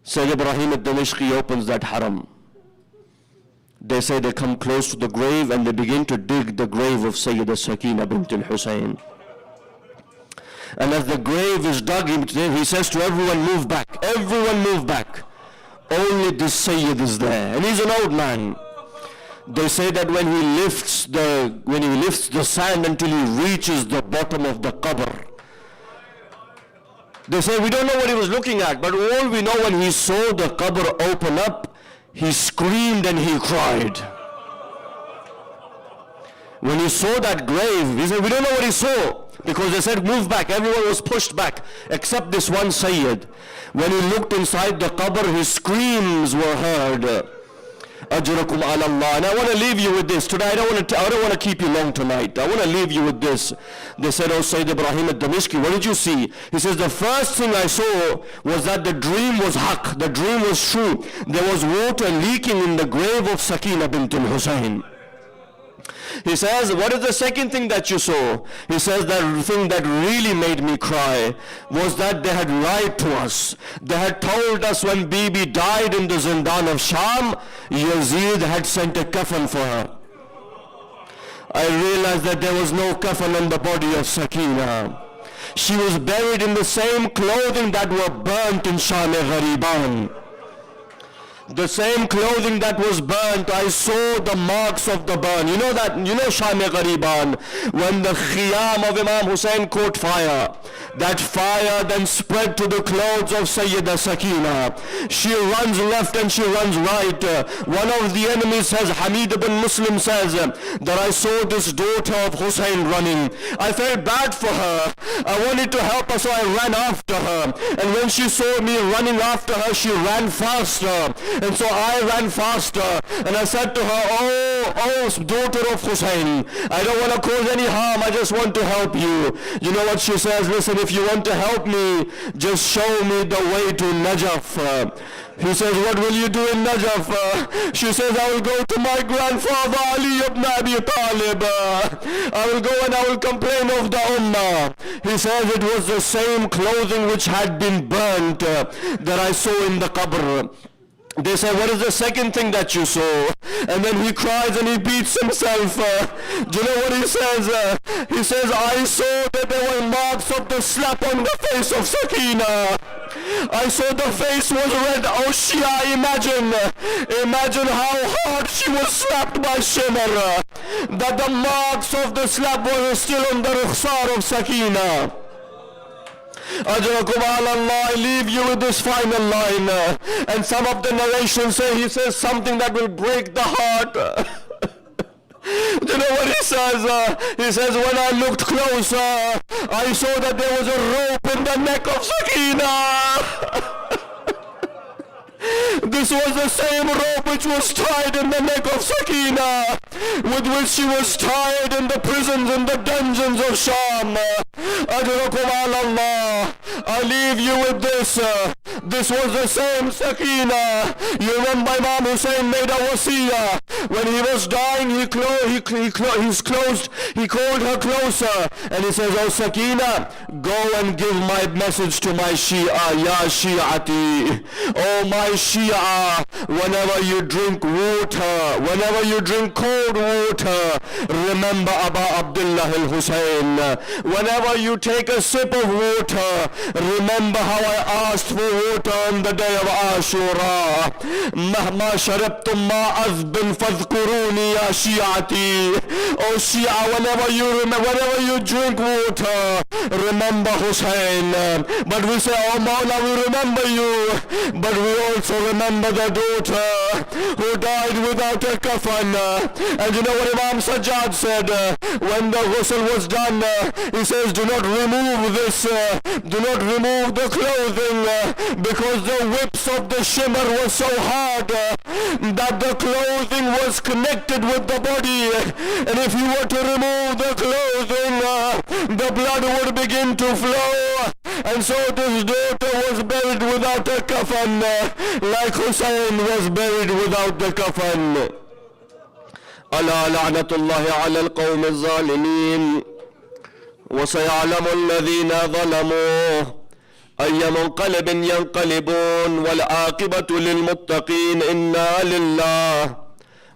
Sayyid Ibrahim al-Damashqi opens that haram. They say they come close to the grave and they begin to dig the grave of Sayyida Sakina bint al-Husain. And as the grave is dug, he says to everyone, move back. Everyone move back. Only this Sayyid is there. And he's an old man. They say that when he lifts the sand until he reaches the bottom of the qabr, they say we don't know what he was looking at, but all we know, when he saw the qabr open up, he screamed and he cried. When he saw that grave, he said we don't know what he saw, because they said move back. Everyone was pushed back except this one Sayyid. When he looked inside the qabr, his screams were heard. Ajrakum ala Allah. And I want to leave you with this. Today I don't want to keep you long tonight. I want to leave you with this. They said, oh Sayyid Ibrahim al-Damashqi, what did you see? He says, the first thing I saw was that the dream was haqq. The dream was true. There was water leaking in the grave of Sakina bint al-Husain. He says, what is the second thing that you saw? He says, the thing that really made me cry was that they had lied to us. They had told us when Bibi died in the Zindan of Sham, Yazid had sent a kafan for her. I realized that there was no kafan on the body of Sakina. She was buried in the same clothing that were burnt in Sham-e-Ghariban. The same clothing that was burnt, I saw the marks of the burn. You know that, you know Sham-e Ghariban, when the khiyam of Imam Hussein caught fire, that fire then spread to the clothes of Sayyida Sakina. She runs left and she runs right. One of the enemies says, Hamid ibn Muslim says, that I saw this daughter of Hussein running. I felt bad for her. I wanted to help her, so I ran after her. And when she saw me running after her, she ran faster. And so I ran faster, and I said to her, oh, daughter of Hussein, I don't want to cause any harm, I just want to help you. You know what she says? Listen, if you want to help me, just show me the way to Najaf. He says, what will you do in Najaf? She says, I will go to my grandfather Ali ibn Abi Talib. I will go and I will complain of the Ummah. He says it was the same clothing which had been burnt that I saw in the qabr. They say, what is the second thing that you saw? And then he cries and he beats himself. Do you know what he says? He says, I saw that there were marks of the slap on the face of Sakina. I saw the face was red. Oh Shia, imagine how hard she was slapped by Shimmer. That the marks of the slap were still on the rukhsar of Sakina. Ajrakum ala Allah, I leave you with this final line. And some of the narrations say, he says something that will break the heart. Do you know what he says? He says, when I looked closer, I saw that there was a rope in the neck of Sakina. This was the same rope which was tied in the neck of Sakina, with which she was tied in the prisons and the dungeons of Sham. Ajrakum ala Allah. I leave you with this. This was the same Sakina. You remember Imam Hussein made a wasiyah. When he was dying, he called her closer. And he says, oh Sakina, go and give my message to my Shia, Ya Shi'ati. Oh my Shia, whenever you drink water, whenever you drink cold water, remember Aba Abdullah al-Hussein. Whenever you take a sip of water, remember how I asked for water on the day of Ashura. Mahma sharabtum ma azbin fadhkuruni ya Shi'ati. Oh Shia, whenever you drink water, remember Hussein. But we say, oh Mawla, we remember you, but we also remember the daughter who died without a kafan. And you know what Imam Sajjad said when the ghusl was done? He says, do not remove this, do not remove the clothing, because the whips of the shimmer were so hard that the clothing was connected with the body, and if you were to remove the clothing, the blood would begin to flow. And so this daughter was buried without a kafan, like Hussein was buried without the kafan. ألا لعنة الله على القوم الظالمين وسيعلم الذين ظلموا أي منقلب ينقلبون والعاقبة للمتقين إنا لله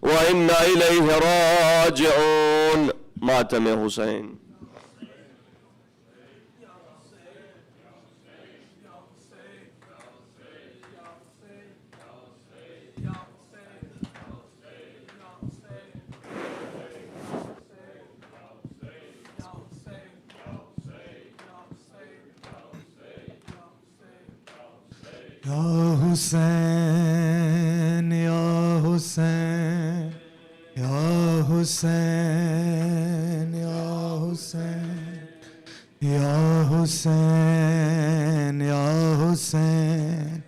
وإنا إليه راجعون. ماتم حسين. Ya Hussein, Ya Hussein, Ya Hussein, Ya Hussein, Ya Hussein, Ya Hussein,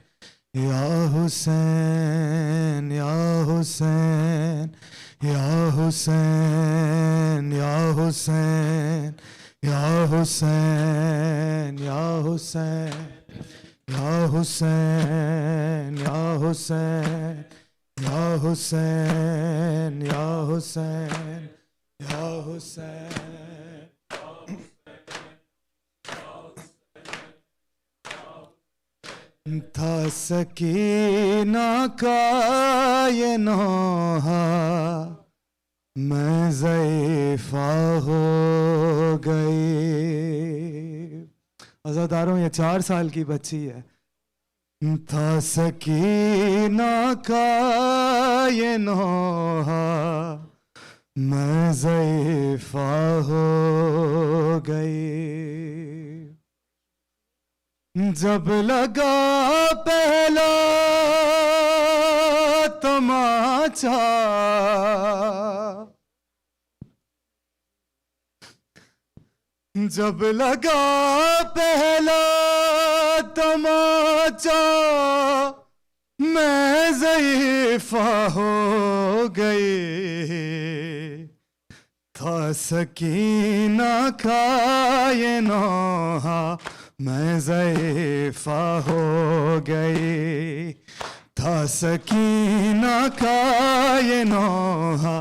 Ya Hussein, Ya Hussein, Ya Hussein, Ya Hussein, Ya Hussein, Ya Hussein. Ya Hussein, Ya Hussein, Ya Hussein, Ya Hussein, Ya Hussein. था सकीना का ये नौहा मैं ज़ईफ़ा हो गई। अज़ादारों, ये 4 साल की बच्ची है, था सकीना का ये नोहा मैं ज़ईफ़ा हो गई। जब लगा पहला तमाचा जब लगा पहला तमाचा मैं ज़ईफ़ा हो गई। था सकीना का ये नोहा मैं ज़ईफ़ा हो गई। था सकीना का ये नोहा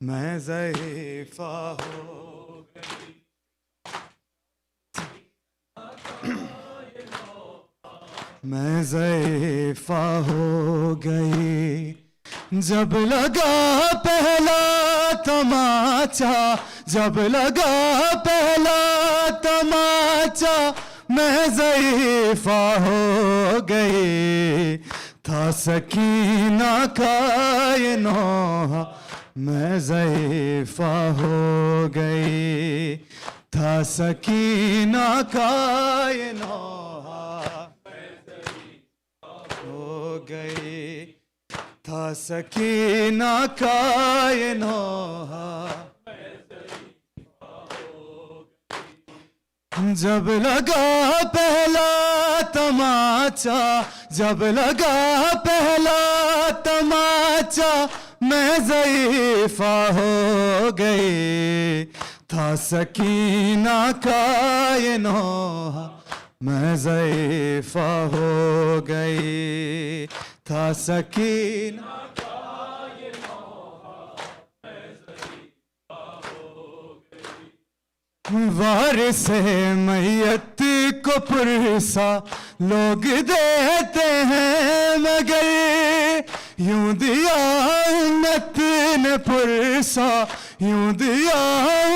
मैं ज़ईफ़ा हो गई। मैं ज़ईफ़ा हो गई। जब लगा पहला तमाचा जब लगा पहला तमाचा मैं ज़ईफ़ा हो गई। था सकीना का ये नोहा मैं ज़ईफ़ा हो गई। था सकीना का ये नोहा हो गई। था सकीना का ये नोहा जब लगा पहला तमाचा जब लगा पहला तमाचा मैं ज़ईफ़ा हो गई। था सकीना का ये नोहा मैं ज़ईफ़ा हो गई। था सकीना का ये नोहा मैं ज़ईफ़ा हो गई। वारिसे मैयत को पुरसा लोग देते हैं मगर यूं दिया उम्मत ने पुरसा यूं दिया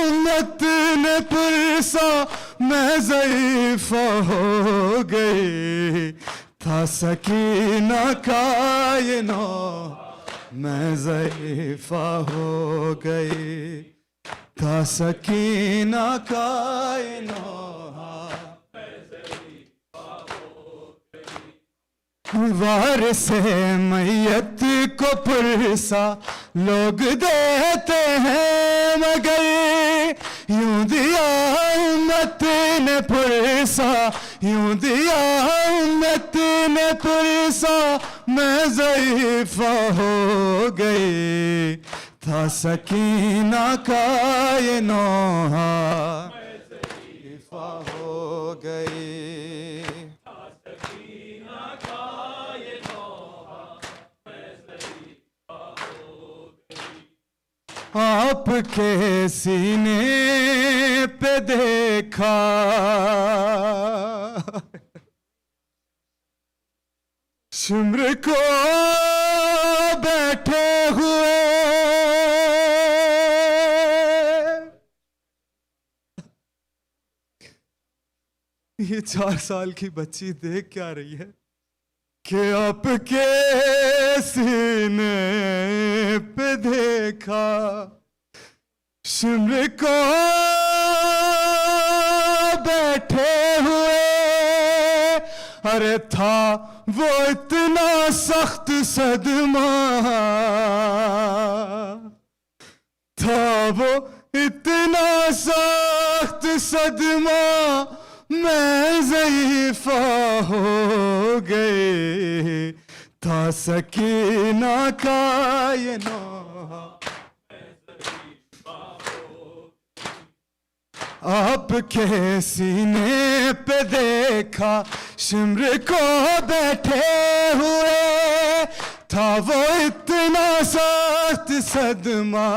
उम्मत ने पुरसा मैं ज़ईफ़ा हो गई। था सकीना का ये नोहा मैं ज़ईफ़ा हो गई। था सकीना का ये नोहा मैं ज़ईफ़ा हो गई। वारिसे मैयत को पुरसा लोग देते हैं मगर यूं दिया उम्मत ने पुरसा यूं दिया उम्मत ने पुरसा मैं ज़ईफ़ा हो गई। था सकीना का ये नोहा मैं ज़ईफ़ा हो गई। था सकीना का ये नोहा मैं ज़ईफ़ा हो गई। आपके सीने पे देखा शिम्र को बैठे हुए ये 4 साल की बच्ची देख क्या रही है कि आपके सीने पे देखा शिम्र को बैठे हुए। अरे था वो इतना सख्त सदमा था वो इतना सख्त सदमा मैं ज़ईफ़ा हो गई। था सकीना का ये नोहा आपके सीने पे देखा शिम्र को बैठे हुए। था वो इतना सख्त सदमा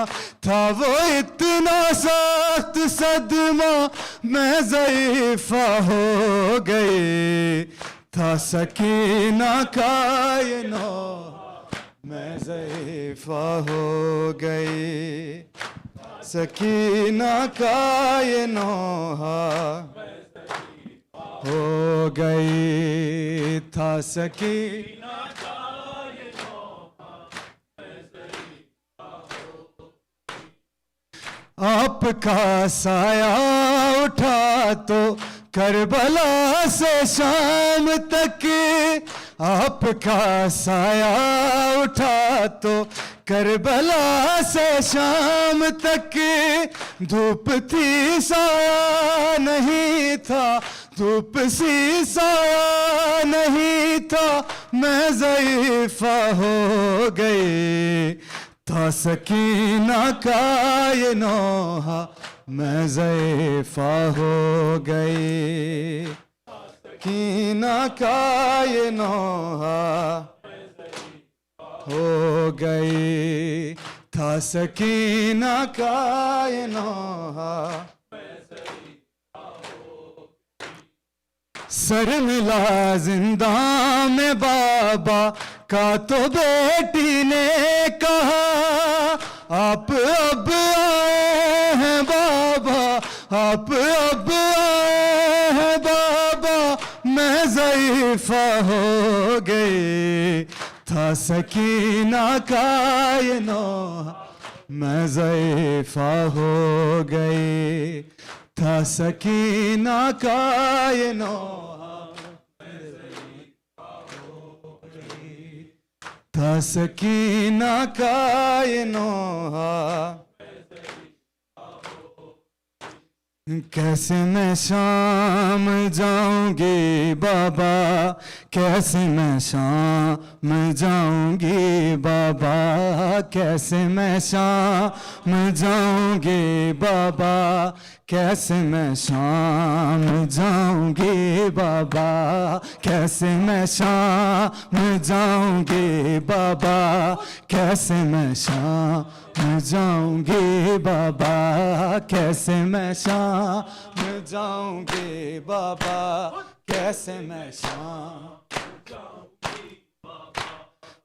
था वो इतना सख्त सदमा मैं ज़ईफ़ा हो गई। था सकीना का ये नोहा मैं ज़ईफ़ा हो गई। सकीना का ये नोहा हो गई था सकीना आपका साया उठा तो करबला से शाम तक आपका साया उठा तो करबला से शाम तक धूप थी साया नहीं था धूप सी साया नहीं था मैं ज़ईफ़ा हो गई था सकीना का ये नौहा मैं ज़ईफ़ा हो गई सकीना का ये नौहा हो गई था सकीना का ये नौहा सर मिला जिंदा में बाबा का तो बेटी ने कहा आप अब आए हैं बाबा आप अब आए हैं बाबा मैं ज़ईफ़ा हो गई था सकीना का ये नौहा मैं ज़ईफ़ा हो गई था सकीना का ये नौहा था सकीना का ये नौहा कैसे मैं शाम जाऊंगी बाबा कैसे मैं शाम जाऊंगी बाबा कैसे मैं शाम जाऊंगी बाबा कैसे मैं शाम जाऊंगी बाबा कैसे मैं शाम जाऊंगी बाबा कैसे मैं शाम जाऊंगी बाबा कैसे मैं शाम जाऊंगी बाबा कैसे मैं शाम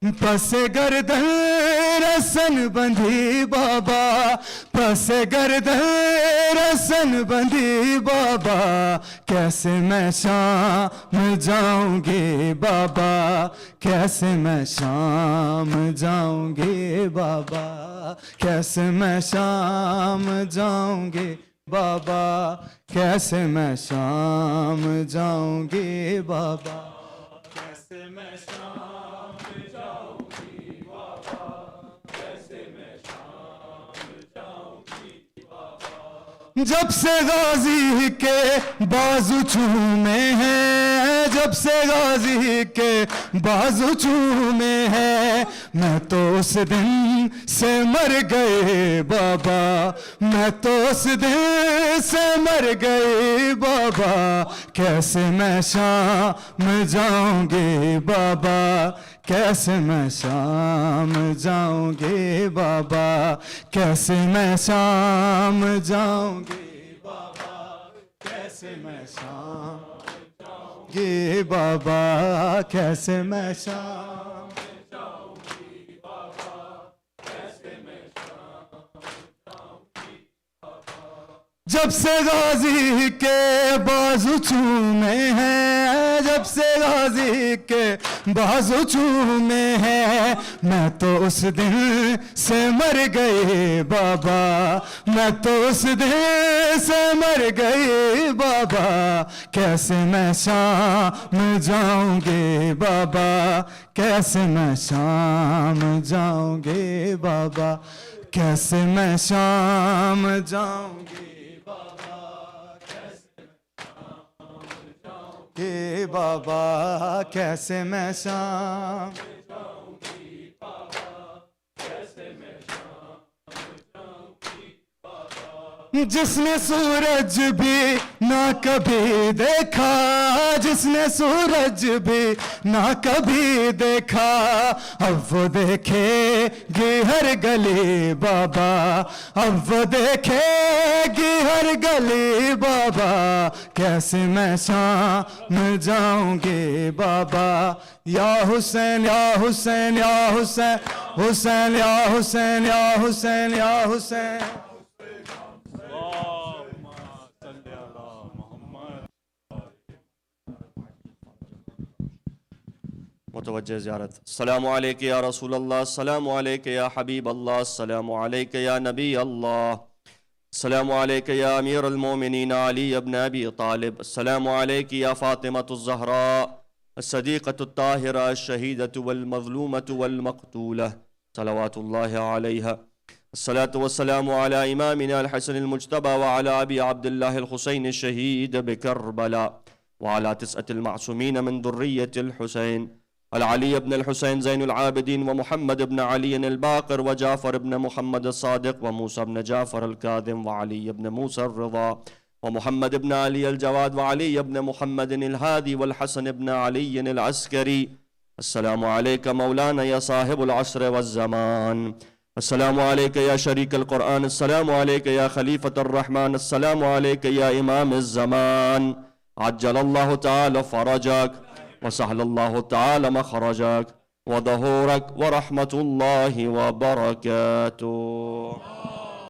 पसे गर्दन रसन बंधी बाबा पसे गर्दन रसन बंधी बाबा कैसे मैं शाम जाऊंगी बाबा कैसे मैं शाम जाऊंगी बाबा कैसे मैं शाम जाऊंगी बाबा कैसे मैं शाम जाऊंगी बाबा कैसे मैं शाम जब से गाजी के बाजू चूमे हैं जब से गाजी के बाजू चूमे हैं मैं तो उस दिन से मर गए बाबा मैं तो उस दिन से मर गए बाबा कैसे मैं शाम जाऊंगी बाबा कैसे मैं शाम जाऊंगी बाबा कैसे मैं शाम जाऊंगी बाबा कैसे मैं शाम जाऊंगी बाबा कैसे मैं शाम जाऊंगी बाबा कैसे मैं शाम जाऊंगी बाबा जब से गाजी के बाजू चूमे हैं जब से गाजी के बाजू चूमे हैं मैं तो उस दिन से मर गई बाबा मैं तो उस दिन से मर गई बाबा कैसे मैं शाम जाऊंगी बाबा कैसे मैं शाम जाऊंगी बाबा कैसे मैं शाम जाऊंगी के बाबा कैसे मैं शाम जाऊंगी बाबा कैसे मैं शाम जाऊंगी बाबा जिसने सूरज भी ना कभी देखा जिसने सूरज भी ना कभी देखा अब वो देखेगी हर गली बाबा अब वो देखेगी हर गली बाबा कैसे मैं शाम जाऊंगी बाबा या हुसैन या हुसैन या हुसैन हुसैन या हुसैन या हुसैन या हुसैन मुतवज्जह ज़ियारत। अस्सलामु अलैका या रसूल अल्लाह, अस्सलामु अलैका या हबीब अल्लाह, अस्सलामु अलैका या नबी अल्लाह, अस्सलामु अलैका या अमीर अल-मोमिनीन अली इब्न अबी तालिब, अस्सलामु अलैका या फ़ातिमतुज़ ज़हरा अस्सदीक़तुत ताहिरा अश-शहीदतु वल मज़लूमतु वल मक़तूला सलवातुल्लाहि अलैहा। अस्सलातु वस्सलामु अला इमामिना अल-हसन अल-मुज्तबा व अला अबी अब्दुल्लाह अल-हुसैन शहीद बिकरबला व अला तिस्अतिल मासूमीन मिन दुर्रिय्यतिल हुसैन अल-अली इब्न अल-हुसैन ज़ैनुल आबिदीन व मुहम्मद इब्न अली अल-बाक़िर व जाफ़र इब्न मुहम्मद अस-सादिक़ व मूसा इब्न जाफ़र अल-काज़िम व अली इब्न मूसा ar-रिज़ा व मुहम्मद इब्न अली अल-जवाद व अली इब्न मुहम्मद अल-हादी वल हसन इब्न अली अल-अस्करी। अस्सलामु अलैका मौलाना या साहिबुल अस्र वज़्ज़मान, अस्सलामु अलैका या शरीकल कुरआन, अस्सलामु अलैका या खलीफतर रहमान, अस्सलामु अलैका या इमामिज़ ज़मान, अज्जलल्लाहु तआला फ़रजक व सहलल्लाहु तआला मख़रजक व ज़हूरक व रहमतुल्लाहि व बरकातुहू।